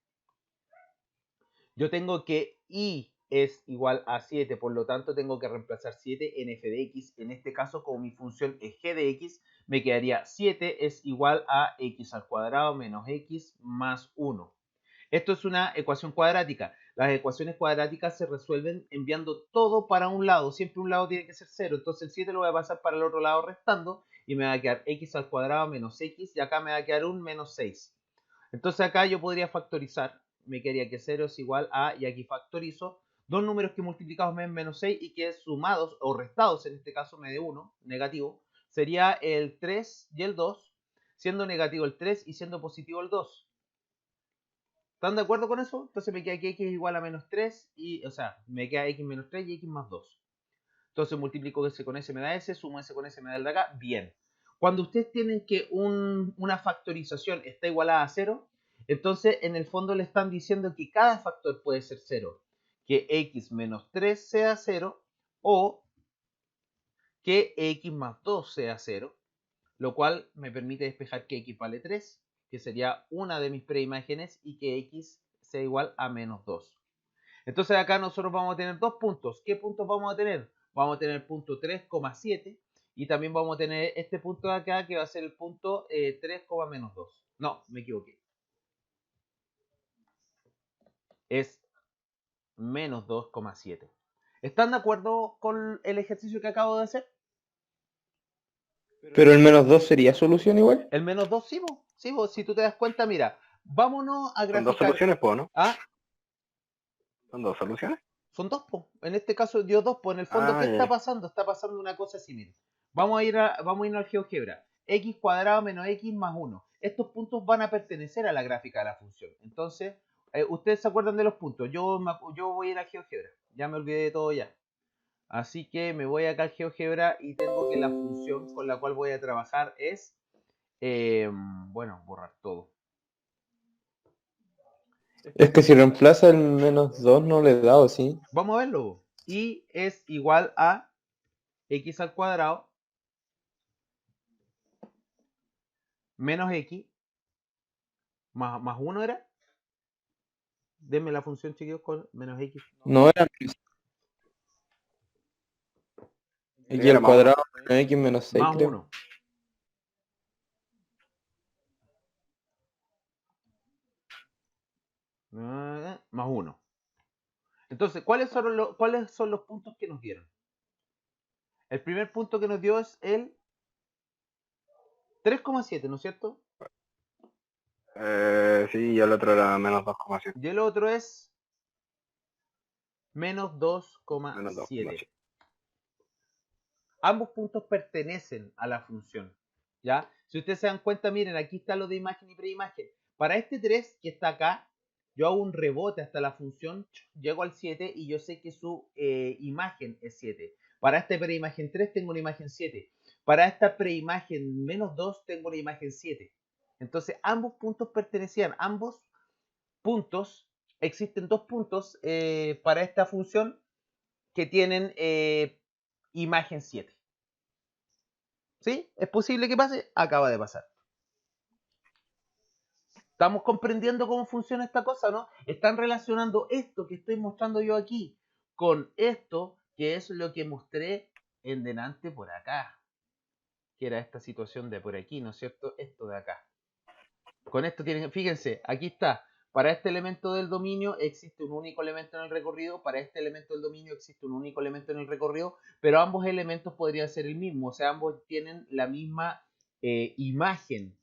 Yo tengo que y es igual a 7, por lo tanto tengo que reemplazar 7 en f de x. En este caso, como mi función es g de x, me quedaría 7 es igual a x al cuadrado menos x más 1. Esto es una ecuación cuadrática. Las ecuaciones cuadráticas se resuelven enviando todo para un lado. Siempre un lado tiene que ser 0. Entonces el 7 lo voy a pasar para el otro lado restando y me va a quedar x al cuadrado menos x y acá me va a quedar un menos 6. Entonces acá yo podría factorizar. Me quedaría que 0 es igual a, y aquí factorizo, dos números que multiplicados me den menos 6 y que sumados o restados, en este caso me dé 1, negativo, sería el 3 y el 2, siendo negativo el 3 y siendo positivo el 2. ¿Están de acuerdo con eso? Entonces me queda que x es igual a menos 3, y, o sea, me queda x menos 3 y x más 2. Entonces multiplico ese con ese me da ese, sumo ese con ese me da el de acá. Bien. Cuando ustedes tienen que una factorización está igualada a 0, entonces en el fondo le están diciendo que cada factor puede ser 0. Que x menos 3 sea 0 o que x más 2 sea 0, lo cual me permite despejar que x vale 3, que sería una de mis preimágenes, y que x sea igual a menos 2. Entonces acá nosotros vamos a tener dos puntos. ¿Qué puntos vamos a tener? Vamos a tener el punto 3,7 y también vamos a tener este punto de acá que va a ser el punto 3, menos 2. No, me equivoqué. Es menos 2,7. ¿Están de acuerdo con el ejercicio que acabo de hacer? Pero el menos 2 sería solución igual. El menos 2, sí, vos. Sí, vos. Si tú te das cuenta, mira, vámonos a Son dos graficar. soluciones, ¿no? ¿Ah? Son dos soluciones. Son dos, po. En este caso dio dos, po. En el fondo, ¿qué está Ya. pasando? Está pasando una cosa así, miren. Vamos a irnos al GeoGebra. X cuadrado menos X más 1. Estos puntos van a pertenecer a la gráfica de la función. Entonces, ustedes se acuerdan de los puntos. Yo voy a ir a GeoGebra. Ya me olvidé de todo ya. Así que me voy acá al GeoGebra y tengo que la función con la cual voy a trabajar es, bueno, borrar todo. Es que si reemplaza el -2 no le da, ¿o sí? Vamos a verlo. Y es igual a x al cuadrado menos x más 1 era. Denme la función, chiquillos, con menos x No era x era al más uno. cuadrado menos x menos 6, más creo. 1. Más 1. Entonces, ¿cuáles son los puntos que nos dieron? El primer punto que nos dio es el 3,7, ¿no es cierto? Sí, y el otro era menos 2,7. Y el otro es menos Menos 2,7. 2,7. Ambos puntos pertenecen a la función, ¿ya? Si ustedes se dan cuenta, miren, aquí está lo de imagen y preimagen. Para este 3 que está acá, yo hago un rebote hasta la función, llego al 7 y yo sé que su imagen es 7. Para esta preimagen 3 tengo una imagen 7. Para esta preimagen menos 2 tengo una imagen 7. Entonces, ambos puntos pertenecían, ambos puntos, existen dos puntos para esta función que tienen imagen 7. ¿Sí? ¿Es posible que pase? Acaba de pasar. ¿Estamos comprendiendo cómo funciona esta cosa, no? Están relacionando esto que estoy mostrando yo aquí con esto que es lo que mostré en delante por acá. Que era esta situación de por aquí, ¿no es cierto? Esto de acá. Con esto tienen, fíjense, aquí está. Para este elemento del dominio existe un único elemento en el recorrido. Para este elemento del dominio existe un único elemento en el recorrido. Pero ambos elementos podrían ser el mismo. O sea, ambos tienen la misma imagen,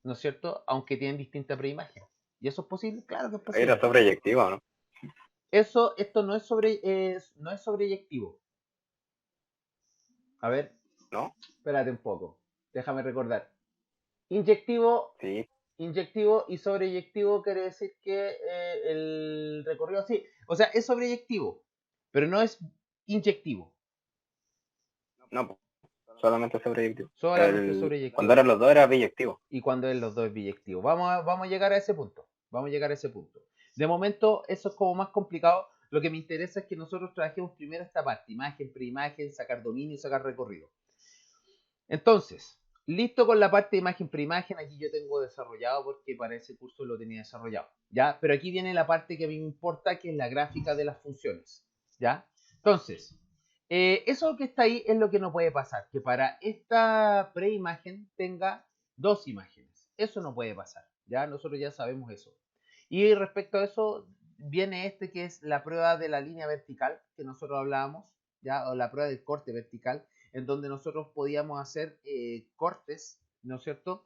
¿no es cierto? Aunque tienen distinta preimagen. ¿Y eso es posible? Claro que es posible. Era sobreyectivo, ¿no? Esto no es sobreyectivo. A ver, ¿No? espérate un poco. Déjame recordar. Inyectivo Sí. Inyectivo y sobreyectivo quiere decir que el recorrido sí, o sea, es sobreyectivo, pero no es inyectivo, No, solamente sobreyectivo. solamente sobreyectivo. Cuando eran los dos era biyectivo. Y cuando es los dos es biyectivo. Vamos a llegar a ese punto. Vamos a llegar a ese punto. De momento, eso es como más complicado. Lo que me interesa es que nosotros trabajemos primero esta parte, imagen, preimagen, sacar dominio y sacar recorrido. Entonces, listo con la parte de imagen preimagen, aquí yo tengo desarrollado porque para ese curso lo tenía desarrollado, ¿ya? Pero aquí viene la parte que a mí me importa, que es la gráfica de las funciones, ¿ya? Entonces, eso que está ahí es lo que no puede pasar, que para esta preimagen tenga dos imágenes. Eso no puede pasar, ¿ya? Nosotros ya sabemos eso. Y respecto a eso, viene este que es la prueba de la línea vertical, que nosotros hablábamos, ¿ya? O la prueba del corte vertical, en donde nosotros podíamos hacer cortes, ¿no es cierto?,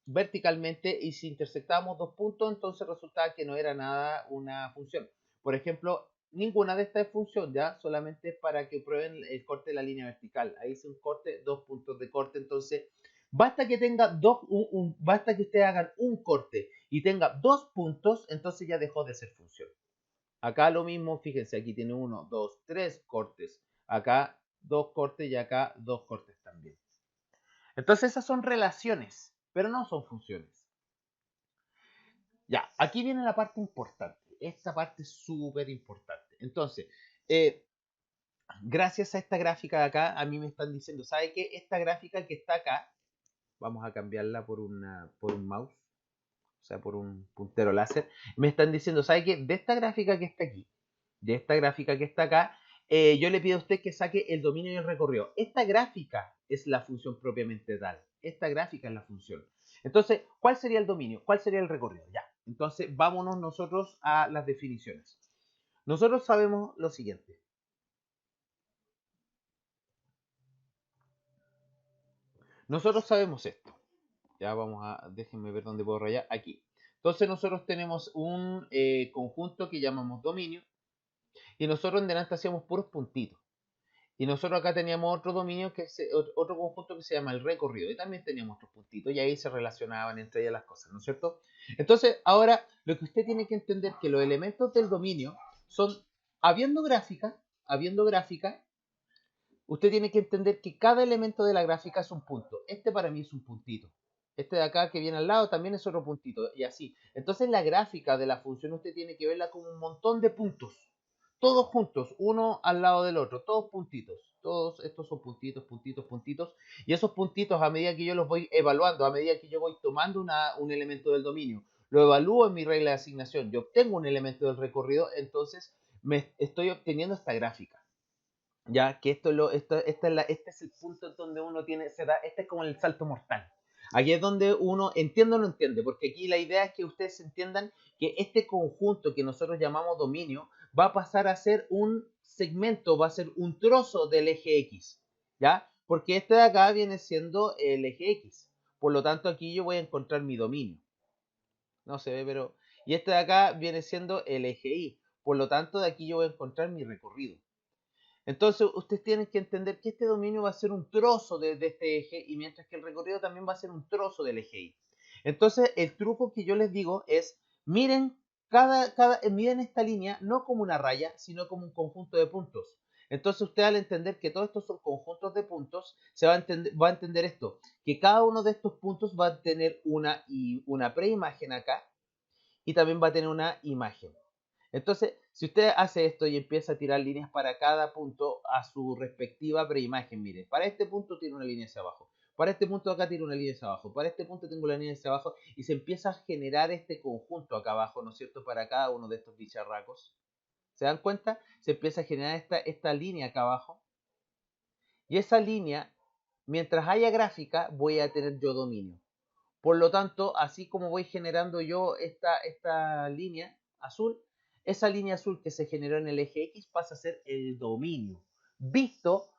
verticalmente, y si intersectábamos dos puntos, entonces resultaba que no era nada una función. Por ejemplo, ninguna de estas es función, ¿ya? Solamente es para que prueben el corte de la línea vertical. Ahí hice un corte, dos puntos de corte, entonces basta que tenga basta que ustedes hagan un corte y tenga dos puntos, entonces ya dejó de ser función. Acá lo mismo, fíjense, aquí tiene 1, 2, 3 cortes. Acá 2 cortes y acá 2 cortes también. Entonces esas son relaciones, pero no son funciones. Ya, aquí viene la parte importante. Esta parte es súper importante. Entonces, gracias a esta gráfica de acá, a mí me están diciendo, ¿sabe qué? Esta gráfica que está acá, vamos a cambiarla por un mouse, o sea, por un puntero láser. Me están diciendo, ¿sabe qué? De esta gráfica que está aquí, de esta gráfica que está acá, yo le pido a usted que saque el dominio y el recorrido. Esta gráfica es la función propiamente tal. Esta gráfica es la función. Entonces, ¿cuál sería el dominio? ¿Cuál sería el recorrido? Ya. Entonces, vámonos nosotros a las definiciones. Nosotros sabemos lo siguiente. Nosotros sabemos esto. Ya vamos a, déjenme ver dónde puedo rayar. Aquí. Entonces, nosotros tenemos un conjunto que llamamos dominio. Y nosotros en delante hacíamos puros puntitos. Y nosotros acá teníamos otro dominio, otro conjunto que se llama el recorrido. Y también teníamos otros puntitos. Y ahí se relacionaban entre ellas las cosas, ¿no es cierto? Entonces, ahora lo que usted tiene que entender es que los elementos del dominio son, habiendo gráfica, usted tiene que entender que cada elemento de la gráfica es un punto. Este para mí es un puntito. Este de acá que viene al lado también es otro puntito, y así. Entonces la gráfica de la función usted tiene que verla como un montón de puntos. Todos juntos, uno al lado del otro, todos puntitos. Todos estos son puntitos, puntitos, puntitos. Y esos puntitos, a medida que yo los voy evaluando, a medida que yo voy tomando un elemento del dominio, lo evalúo en mi regla de asignación, yo obtengo un elemento del recorrido, entonces me estoy obteniendo esta gráfica. Ya que este es el punto en donde uno tiene, este es como el salto mortal. Aquí es donde uno entiende o no entiende, porque aquí la idea es que ustedes entiendan que este conjunto que nosotros llamamos dominio va a pasar a ser un segmento, va a ser un trozo del eje X, ¿ya? Porque este de acá viene siendo el eje X. Por lo tanto, aquí yo voy a encontrar mi dominio. No se ve, pero... Y este de acá viene siendo el eje Y. Por lo tanto, de aquí yo voy a encontrar mi recorrido. Entonces, ustedes tienen que entender que este dominio va a ser un trozo de este eje, y mientras que el recorrido también va a ser un trozo del eje Y. Entonces, el truco que yo les digo es, miren, miren esta línea no como una raya, sino como un conjunto de puntos. Entonces, usted al entender que todos estos son conjuntos de puntos, va a entender esto, que cada uno de estos puntos va a tener una preimagen acá, y también va a tener una imagen. Entonces, si usted hace esto y empieza a tirar líneas para cada punto a su respectiva preimagen, mire, para este punto tiene una línea hacia abajo, para este punto acá tiene una línea hacia abajo, para este punto tengo la línea hacia abajo, y se empieza a generar este conjunto acá abajo, ¿no es cierto?, para cada uno de estos bicharracos. ¿Se dan cuenta? Se empieza a generar esta línea acá abajo, y esa línea, mientras haya gráfica, voy a tener yo dominio. Por lo tanto, así como voy generando yo esta línea azul, esa línea azul que se generó en el eje X pasa a ser el dominio, visto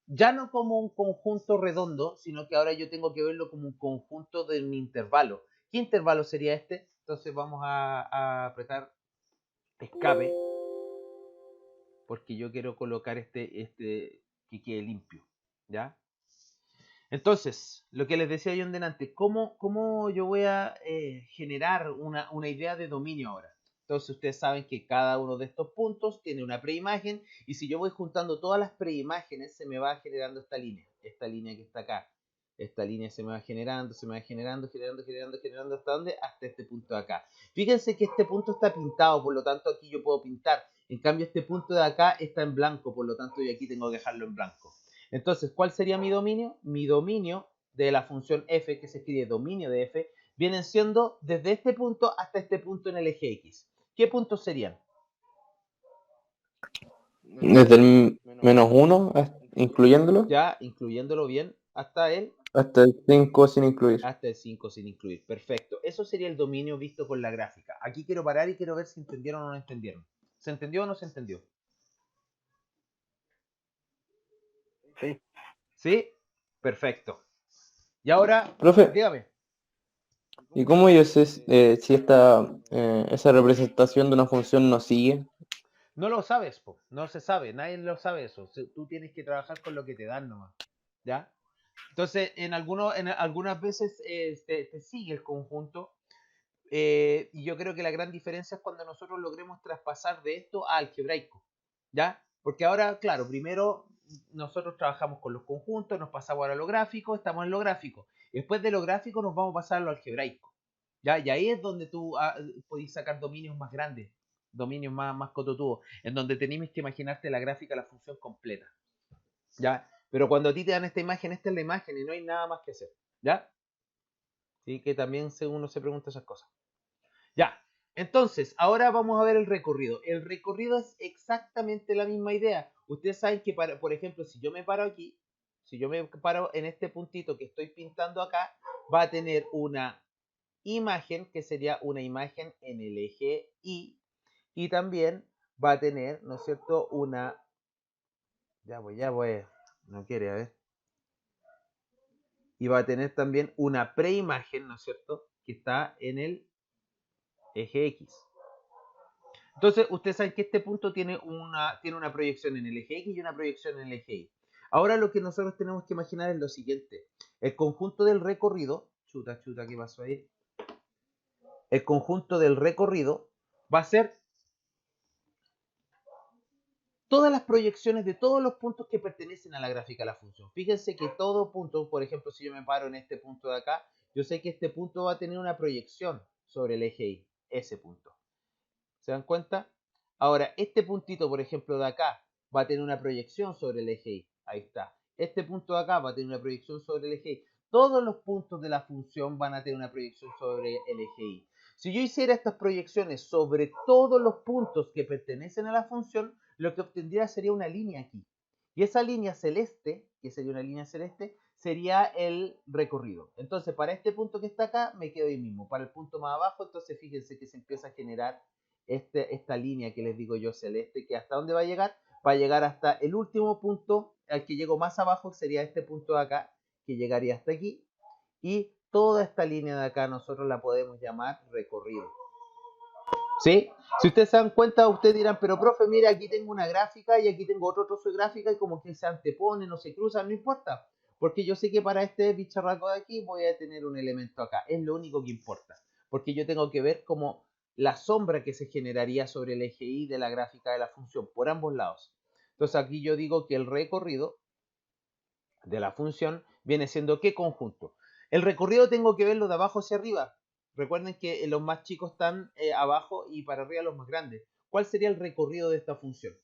ya no como un conjunto redondo, sino que ahora yo tengo que verlo como un conjunto de mi intervalo. ¿Qué intervalo sería este? Entonces vamos a apretar escape, porque yo quiero colocar este que quede limpio, ¿ya? Entonces, lo que les decía yo en delante, ¿cómo yo voy a generar una idea de dominio ahora? Entonces, ustedes saben que cada uno de estos puntos tiene una preimagen, y si yo voy juntando todas las preimágenes, se me va generando esta línea que está acá. Esta línea se me va generando, generando, ¿hasta dónde? Hasta este punto de acá. Fíjense que este punto está pintado, por lo tanto aquí yo puedo pintar. En cambio, este punto de acá está en blanco, por lo tanto yo aquí tengo que dejarlo en blanco. Entonces, ¿cuál sería mi dominio? Mi dominio de la función f, que se escribe dominio de f, vienen siendo desde este punto hasta este punto en el eje X. ¿Qué puntos serían? Desde el -1, incluyéndolo, Ya, incluyéndolo bien, hasta el 5 sin incluir. 5 sin incluir. Perfecto. Eso sería el dominio visto con la gráfica. Aquí quiero parar y quiero ver si entendieron o no entendieron. ¿Se entendió o no se entendió? Sí. ¿Sí? Perfecto. Y ahora, Profe, dígame. ¿y cómo yo sé si esa representación de una función no sigue? No lo sabes, po. No se sabe, nadie lo sabe eso. Tú tienes que trabajar con lo que te dan nomás, ¿ya? Entonces, en algunas veces te sigue el conjunto, y yo creo que la gran diferencia es cuando nosotros logremos traspasar de esto a algebraico, ¿ya? Porque ahora, claro, primero nosotros trabajamos con los conjuntos, nos pasamos ahora a lo gráfico, estamos en lo gráfico. Y después de lo gráfico nos vamos a pasar a lo algebraico, ¿ya? Y ahí es donde tú podés sacar dominios más grandes, dominios más cototudos, en donde tenés que imaginarte la gráfica, la función completa, ¿ya? Pero cuando a ti te dan esta es la imagen y no hay nada más que hacer, ¿ya? Así que también uno se pregunta esas cosas. Ya, entonces, ahora vamos a ver el recorrido. El recorrido es exactamente la misma idea. Ustedes saben que, por ejemplo, si yo me paro aquí, si yo me paro en este puntito que estoy pintando acá, va a tener una imagen, que sería una imagen en el eje Y, y también va a tener, ¿no es cierto?, ya voy, no quiere, a ver. Y va a tener también una preimagen, ¿no es cierto?, que está en el eje X. Entonces, ustedes saben que este punto tiene una proyección en el eje X y una proyección en el eje Y. Ahora lo que nosotros tenemos que imaginar es lo siguiente. El conjunto del recorrido, ¿qué pasó ahí? El conjunto del recorrido va a ser todas las proyecciones de todos los puntos que pertenecen a la gráfica de la función. Fíjense que todo punto, por ejemplo, si yo me paro en este punto de acá, yo sé que este punto va a tener una proyección sobre el eje Y, ese punto. ¿Se dan cuenta? Ahora, este puntito, por ejemplo, de acá, va a tener una proyección sobre el eje Y. Ahí está. Este punto de acá va a tener una proyección sobre el eje Y. Todos los puntos de la función van a tener una proyección sobre el eje Y. Si yo hiciera estas proyecciones sobre todos los puntos que pertenecen a la función, lo que obtendría sería una línea aquí. Y esa línea celeste, que sería una línea celeste, sería el recorrido. Entonces, para este punto que está acá, me quedo ahí mismo. Para el punto más abajo, entonces fíjense que se empieza a generar esta línea que les digo yo celeste, que hasta dónde va a llegar, va a llegar hasta el último punto al que llego más abajo, sería este punto de acá, que llegaría hasta aquí, y toda esta línea de acá nosotros la podemos llamar recorrido. ¿Sí? Si ustedes se dan cuenta, ustedes dirán, pero profe, mira, aquí tengo una gráfica y aquí tengo otro trozo de gráfica y como que se anteponen o se cruzan, no importa, porque yo sé que para este bicharraco de aquí voy a tener un elemento acá, es lo único que importa, porque yo tengo que ver como la sombra que se generaría sobre el eje Y de la gráfica de la función, por ambos lados. Entonces aquí yo digo que el recorrido de la función viene siendo ¿qué conjunto? El recorrido tengo que verlo de abajo hacia arriba. Recuerden que los más chicos están abajo y para arriba los más grandes. ¿Cuál sería el recorrido de esta función?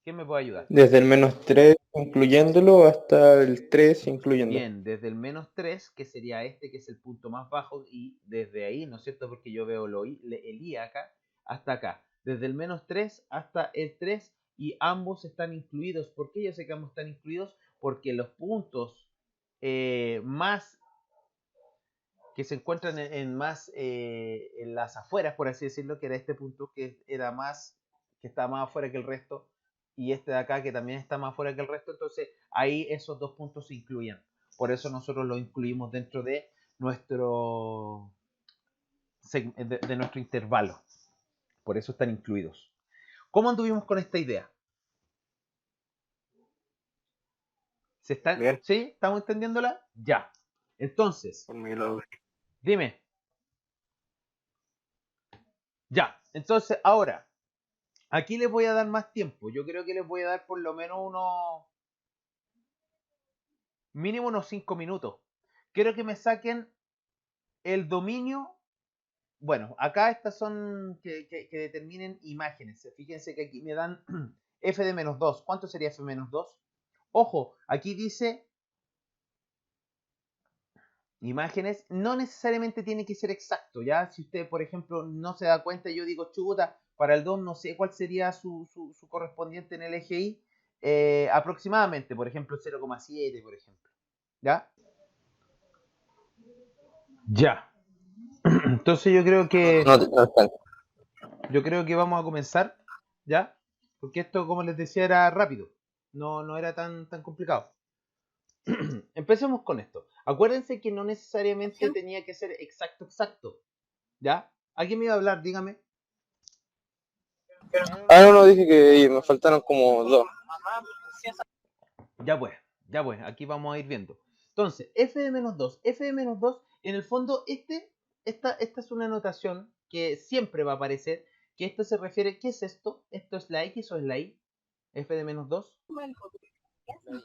¿Quién me puede ayudar? Desde el -3 incluyéndolo hasta el 3 incluyendo. Bien, desde el -3, que sería este, que es el punto más bajo, y desde ahí, ¿no es cierto? Porque yo veo el I acá, hasta acá. Desde el -3 hasta el 3, y ambos están incluidos. ¿Por qué yo sé que ambos están incluidos? Porque los puntos más que se encuentran en las afueras, por así decirlo, que era este punto que estaba más afuera que el resto, y este de acá que también está más afuera que el resto, entonces ahí esos dos puntos se incluyen. Por eso nosotros lo incluimos dentro de nuestro nuestro intervalo. Por eso están incluidos. ¿Cómo anduvimos con esta idea? Bien, ¿Sí? ¿Estamos entendiéndola? Ya. Entonces, por mi lado. dime. Ya. Entonces, ahora, aquí les voy a dar más tiempo. Yo creo que les voy a dar por lo menos mínimo unos 5 minutos. Quiero que me saquen el dominio. Bueno, acá estas son que determinen imágenes. Fíjense que aquí me dan f de menos 2. ¿Cuánto sería f menos 2? Ojo, aquí dice imágenes. No necesariamente tiene que ser exacto, ¿ya? Si usted, por ejemplo, no se da cuenta, yo digo, chuta, para el 2 no sé cuál sería su correspondiente en el eje Y. Aproximadamente, por ejemplo, 0,7, por ejemplo. ¿Ya? Ya. Entonces yo creo que vamos a comenzar, ¿ya? Porque esto, como les decía, era rápido. No era tan complicado. Empecemos con esto. Acuérdense que no necesariamente tenía que ser exacto. ¿Ya? ¿Alguien me iba a hablar? Dígame. No, dije que me faltaron como 2. Ya pues, aquí vamos a ir viendo. Entonces, f de menos 2. F de menos 2, en el fondo, esta es una notación que siempre va a aparecer, que esto se refiere, ¿qué es esto? ¿Esto es la X o es la Y? F de menos 2.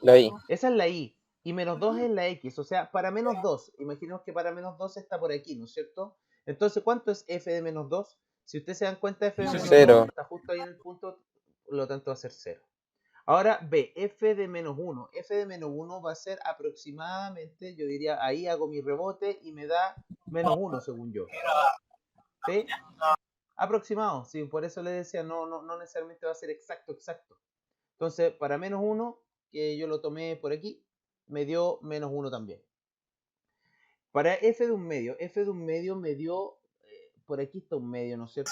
La I. Esa es la Y. Y menos 2 es la X. O sea, para menos 2. Imaginemos que para menos 2 está por aquí, ¿no es cierto? Entonces, ¿cuánto es f de menos 2? Si ustedes se dan cuenta, f de menos 2 0. está justo ahí en el punto, por lo tanto va a ser 0. Ahora B, f de menos 1. F de menos 1 va a ser aproximadamente, yo diría, ahí hago mi rebote y me da menos 1 según yo. ¿Sí? Aproximado, sí, por eso le decía, no necesariamente va a ser exacto. Entonces, para menos 1, que yo lo tomé por aquí, me dio menos 1 también. Para f de un medio me dio, por aquí está un medio, ¿no es cierto?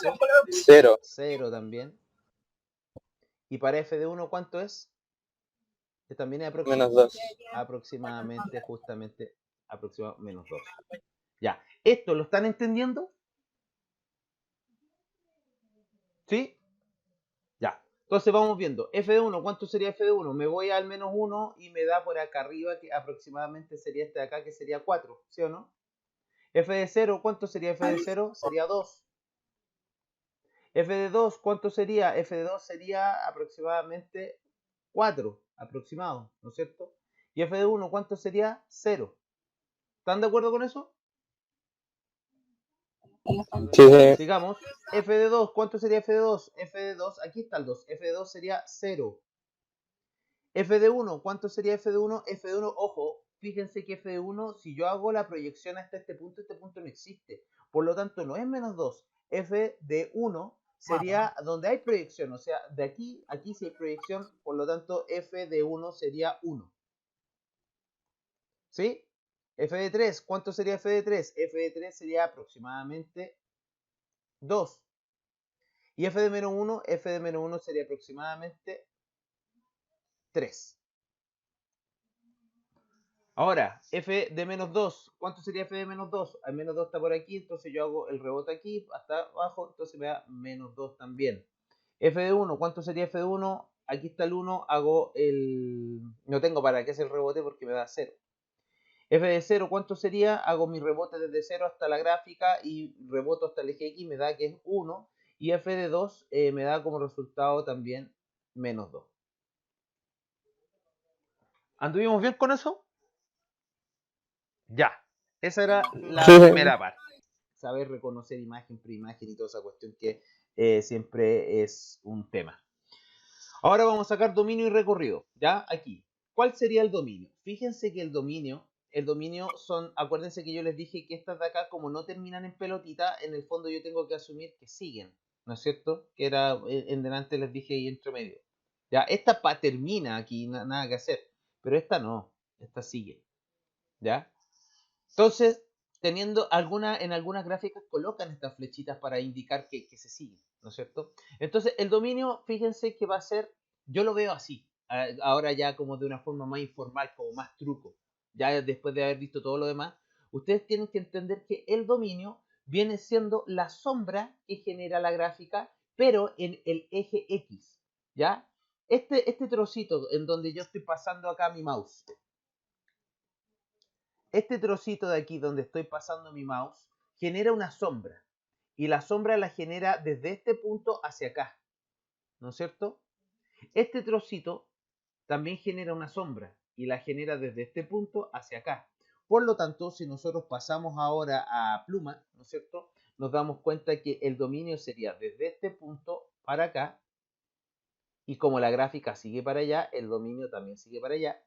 0. 0 también. Y para f de 1, ¿cuánto es? Que también es Menos 2. aproximadamente, menos 2. Ya, ¿esto lo están entendiendo? ¿Sí? Ya, entonces vamos viendo. F de 1, ¿cuánto sería f de 1? Me voy al menos 1 y me da por acá arriba, que aproximadamente sería este de acá, que sería 4, ¿sí o no? F de 0, ¿cuánto sería f de 0? Sería 2. f de 2, ¿cuánto sería? F de 2 sería aproximadamente 4, aproximado, ¿no es cierto? Y f de 1, ¿cuánto sería? 0. ¿Están de acuerdo con eso? Sí. Sigamos. F de 2, ¿cuánto sería f de 2? F de 2, aquí está el 2. F de 2 sería 0. F de 1, ¿cuánto sería f de 1? F de 1, ojo, fíjense que f de 1, si yo hago la proyección hasta este punto no existe. Por lo tanto, no es menos 2. F de 1 sería donde hay proyección. O sea, de aquí, aquí sí hay proyección. Por lo tanto, f de 1 sería 1. ¿Sí? F de 3, ¿cuánto sería f de 3? F de 3 sería aproximadamente 2. Y f de menos 1, f de menos 1 sería aproximadamente 3. Ahora, f de menos 2, ¿cuánto sería f de menos 2? El menos 2 está por aquí, entonces yo hago el rebote aquí, hasta abajo, entonces me da menos 2 también. F de 1, ¿cuánto sería f de 1? Aquí está el 1, hago el... No tengo para qué hacer el rebote porque me da 0. F de 0, ¿cuánto sería? Hago mi rebote desde 0 hasta la gráfica y reboto hasta el eje X, me da que es 1. Y f de 2 me da como resultado también menos 2. ¿Anduvimos bien con eso? Ya. Esa era la primera parte. Saber reconocer imagen por imagen y toda esa cuestión que siempre es un tema. Ahora vamos a sacar dominio y recorrido. Ya, aquí. ¿Cuál sería el dominio? Fíjense que el dominio son, acuérdense que yo les dije que estas de acá, como no terminan en pelotita, en el fondo yo tengo que asumir que siguen, ¿no es cierto? Que era, en delante les dije ahí entre medio. Ya, esta termina aquí, nada que hacer, pero esta no, esta sigue. ¿Ya? Entonces, teniendo en algunas gráficas colocan estas flechitas para indicar que se sigue, ¿no es cierto? Entonces, el dominio, fíjense que va a ser, yo lo veo así, ahora ya como de una forma más informal, como más truco, ya después de haber visto todo lo demás, ustedes tienen que entender que el dominio viene siendo la sombra que genera la gráfica, pero en el eje X, ¿ya? Este trocito en donde yo estoy pasando acá mi mouse, este trocito de aquí donde estoy pasando mi mouse genera una sombra y la sombra la genera desde este punto hacia acá, ¿no es cierto? Este trocito también genera una sombra y la genera desde este punto hacia acá. Por lo tanto, si nosotros pasamos ahora a pluma, ¿no es cierto? Nos damos cuenta que el dominio sería desde este punto para acá y como la gráfica sigue para allá, el dominio también sigue para allá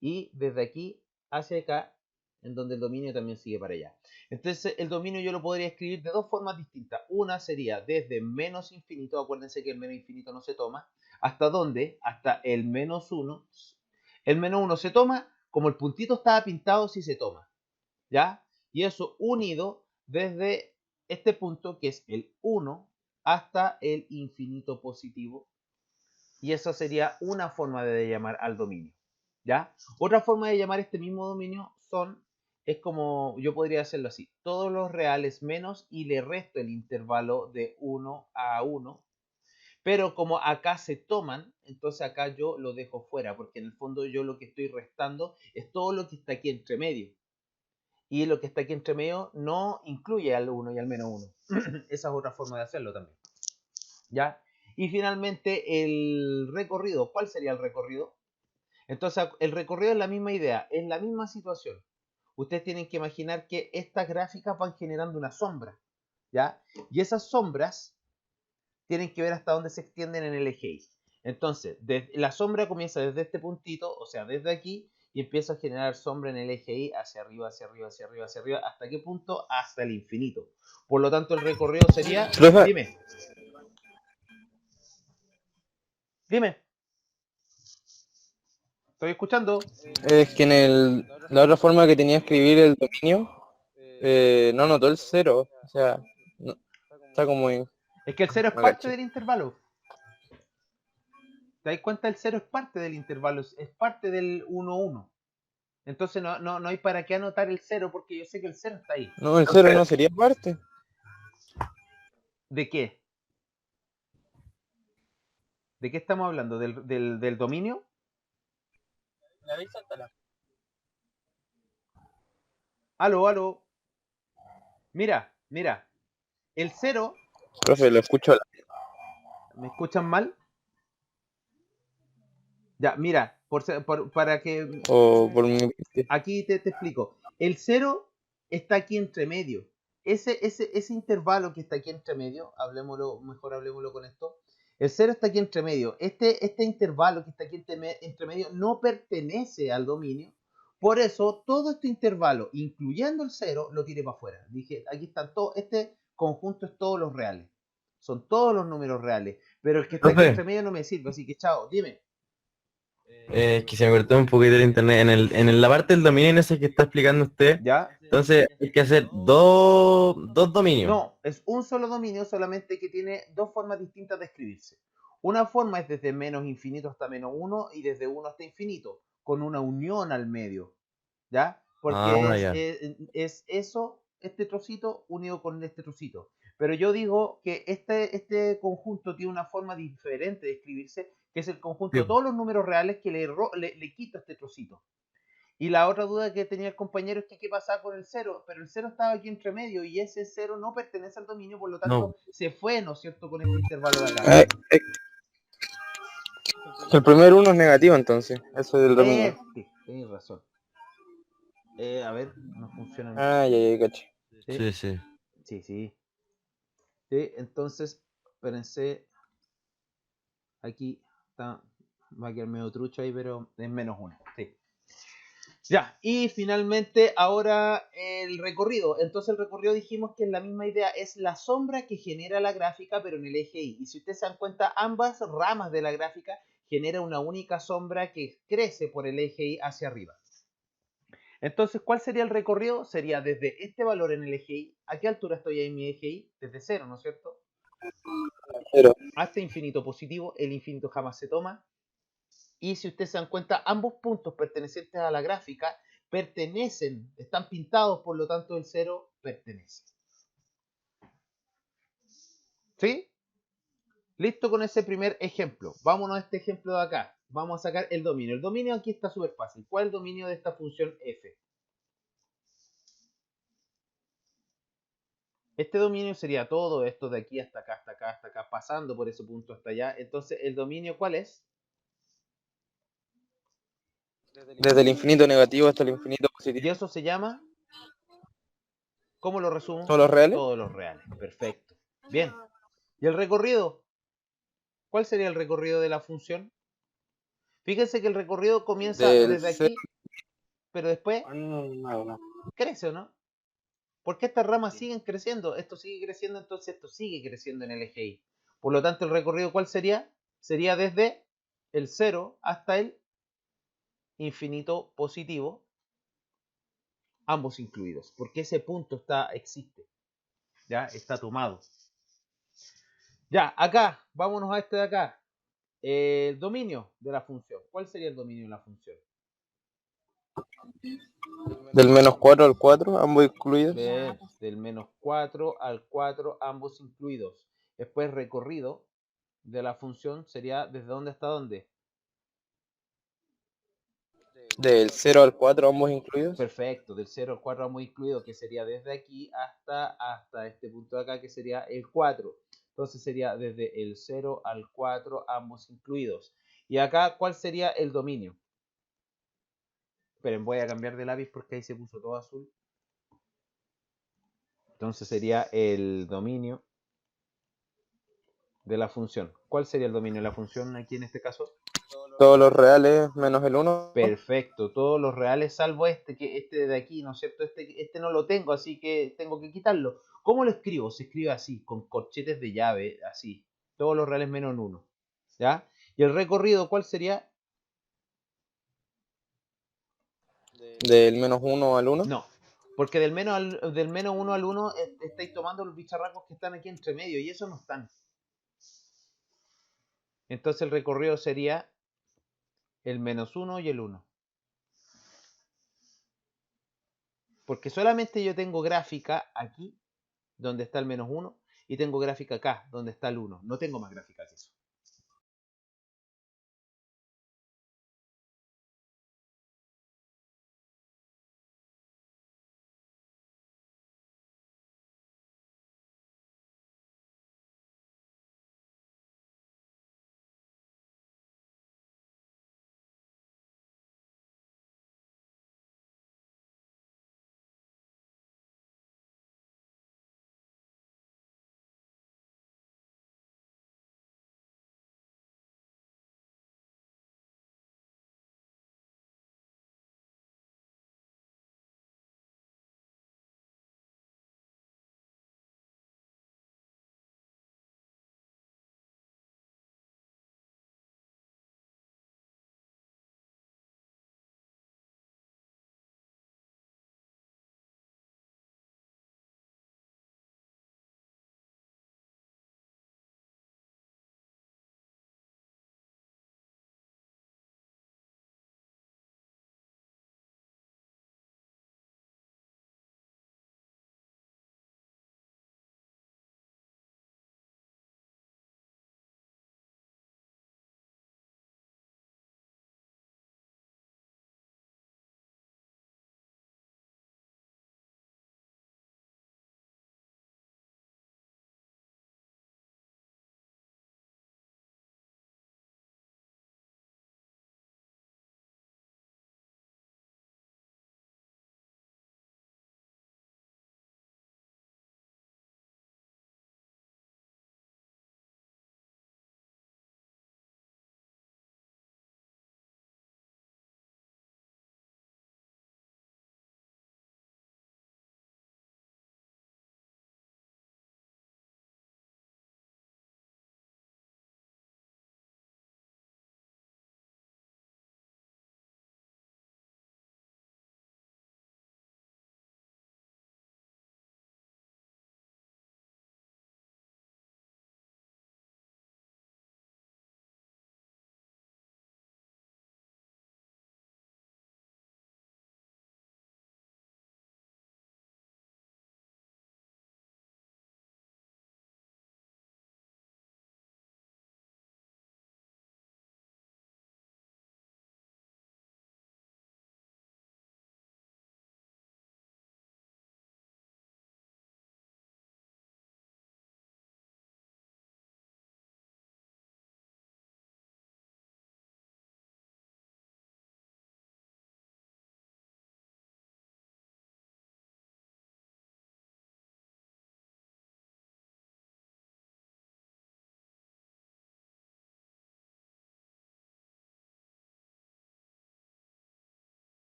y desde aquí hacia acá en donde el dominio también sigue para allá. Entonces el dominio yo lo podría escribir de dos formas distintas. Una sería desde menos infinito, acuérdense que el menos infinito no se toma, ¿hasta dónde? Hasta el menos 1. El menos 1 se toma, como el puntito estaba pintado, sí se toma, ¿ya? Y eso unido desde este punto, que es el 1, hasta el infinito positivo. Y esa sería una forma de llamar al dominio, ¿ya? Otra forma de llamar este mismo dominio es como, yo podría hacerlo así, todos los reales menos y le resto el intervalo de 1 a 1, pero como acá se toman, entonces acá yo lo dejo fuera, porque en el fondo yo lo que estoy restando es todo lo que está aquí entre medio. Y lo que está aquí entre medio no incluye al 1 y al menos 1. Esa es otra forma de hacerlo también, ¿ya? Y finalmente el recorrido. ¿Cuál sería el recorrido? Entonces el recorrido es la misma idea, es la misma situación. Ustedes tienen que imaginar que estas gráficas van generando una sombra, ¿ya? Y esas sombras tienen que ver hasta dónde se extienden en el eje Y. Entonces, la sombra comienza desde este puntito, o sea, desde aquí, y empieza a generar sombra en el eje Y hacia arriba, hacia arriba, hacia arriba, hacia arriba. ¿Hasta qué punto? Hasta el infinito. Por lo tanto, el recorrido sería... Profe, Dime. ¿Estoy escuchando? es que la otra forma que tenía de escribir el dominio, no anotó el 0, o sea, no, está como en... Es que el 0 es no parte caché. del intervalo. ¿Te das cuenta? El 0 es parte del intervalo, es parte del 1, 1. Entonces no hay para qué anotar el 0 porque yo sé que el 0 está ahí. No, el 0 no sería parte. ¿De qué? ¿De qué estamos hablando? ¿Del dominio? Aló. Mira. El 0, Profe, lo escucho. ¿Me escuchan mal? Ya, mira, para que O por mi parte. aquí te explico. El 0 está aquí entre medio. Ese intervalo que está aquí entre medio, mejor hablemoslo con esto. El 0 está aquí entre medio. Este intervalo que está aquí entre medio no pertenece al dominio. Por eso, todo este intervalo, incluyendo el 0, lo tiré para afuera. Dije, aquí están todos, este conjunto es todos los reales. Son todos los números reales. Pero el que está aquí Profe. entre medio no me sirve, así que chao, dime. Que se me cortó un poquito el internet. En la parte del dominio en ese que está explicando usted, ¿Ya? entonces hay que hacer dos dominios. No, es un solo dominio, solamente que tiene dos formas distintas de escribirse. Una forma es desde menos infinito hasta menos 1 y desde 1 hasta infinito, con una unión al medio, ¿ya? Porque Ah, ya. es eso, este trocito unido con este trocito. Pero yo digo que este conjunto tiene una forma diferente de escribirse, que es el conjunto Sí. de todos los números reales que le quito este trocito. Y la otra duda que tenía el compañero es que qué pasaba con el 0, pero el 0 estaba aquí entre medio y ese 0 no pertenece al dominio, por lo tanto No. se fue, ¿no es cierto?, con este intervalo de acá. El primer uno es negativo entonces, eso del dominio. Sí, tenéis razón. A ver, no funciona. Ah, ya, cacho. ¿Sí? Sí, sí. Sí. Sí, entonces, espérense. Aquí está, va a quedar medio trucho ahí, pero es menos 1. Sí. Ya, y finalmente ahora el recorrido. Entonces el recorrido dijimos que es la misma idea, es la sombra que genera la gráfica pero en el eje Y. Y si ustedes se dan cuenta, ambas ramas de la gráfica generan una única sombra que crece por el eje Y hacia arriba. Entonces, ¿cuál sería el recorrido? Sería desde este valor en el eje Y. ¿A qué altura estoy ahí en mi eje Y? Desde 0, ¿no es cierto? Pero, Hasta infinito positivo, el infinito jamás se toma. Y si ustedes se dan cuenta, ambos puntos pertenecientes a la gráfica pertenecen, están pintados, por lo tanto el 0 pertenece. ¿Sí? Listo con ese primer ejemplo. Vámonos a este ejemplo de acá. Vamos a sacar el dominio. El dominio aquí está súper fácil. ¿Cuál es el dominio de esta función f? Este dominio sería todo esto de aquí hasta acá, hasta acá, hasta acá, pasando por ese punto hasta allá. Entonces, ¿el dominio cuál es? desde el infinito negativo hasta el infinito Y positivo. eso se llama, ¿cómo lo resumo? ¿Todos los reales? Todos los reales. Perfecto. Bien. ¿Y el recorrido? ¿Cuál sería el recorrido de la función? Fíjense que el recorrido comienza Del desde aquí, pero después No. crece, ¿o no? Porque estas ramas siguen creciendo, esto sigue creciendo, entonces esto sigue creciendo en el eje Y. Por lo tanto, el recorrido, ¿cuál sería? Sería desde el 0 hasta el infinito positivo, ambos incluidos, porque ese punto existe, ya está tomado. Ya, acá, vámonos a este de acá. El dominio de la función. ¿Cuál sería el dominio de la función? Del menos 4 al 4, ambos incluidos. Bien, del menos 4 al 4, ambos incluidos. Después, recorrido de la función sería desde dónde hasta dónde. Del 0 al 4, ambos incluidos. Perfecto, del 0 al 4 ambos incluidos, que sería desde aquí hasta este punto de acá, que sería el 4. Entonces sería desde el 0 al 4, ambos incluidos. Y acá, ¿cuál sería el dominio? Esperen, voy a cambiar de lápiz porque ahí se puso todo azul. Entonces sería el dominio de la función. ¿Cuál sería el dominio de la función aquí en este caso? Todos los reales menos el 1. Perfecto, todos los reales salvo este de aquí, ¿no es cierto? Este no lo tengo, así que tengo que quitarlo. ¿Cómo lo escribo? Se escribe así, con corchetes de llave, así. Todos los reales menos 1. ¿Ya? ¿Y el recorrido cuál sería? Del menos 1 al 1. No, porque del menos 1 al 1 estáis tomando los bicharracos que están aquí entre medio y esos no están. Entonces el recorrido sería el menos 1 y el 1. Porque solamente yo tengo gráfica aquí, donde está el menos 1, y tengo gráfica acá, donde está el 1. No tengo más gráfica que eso.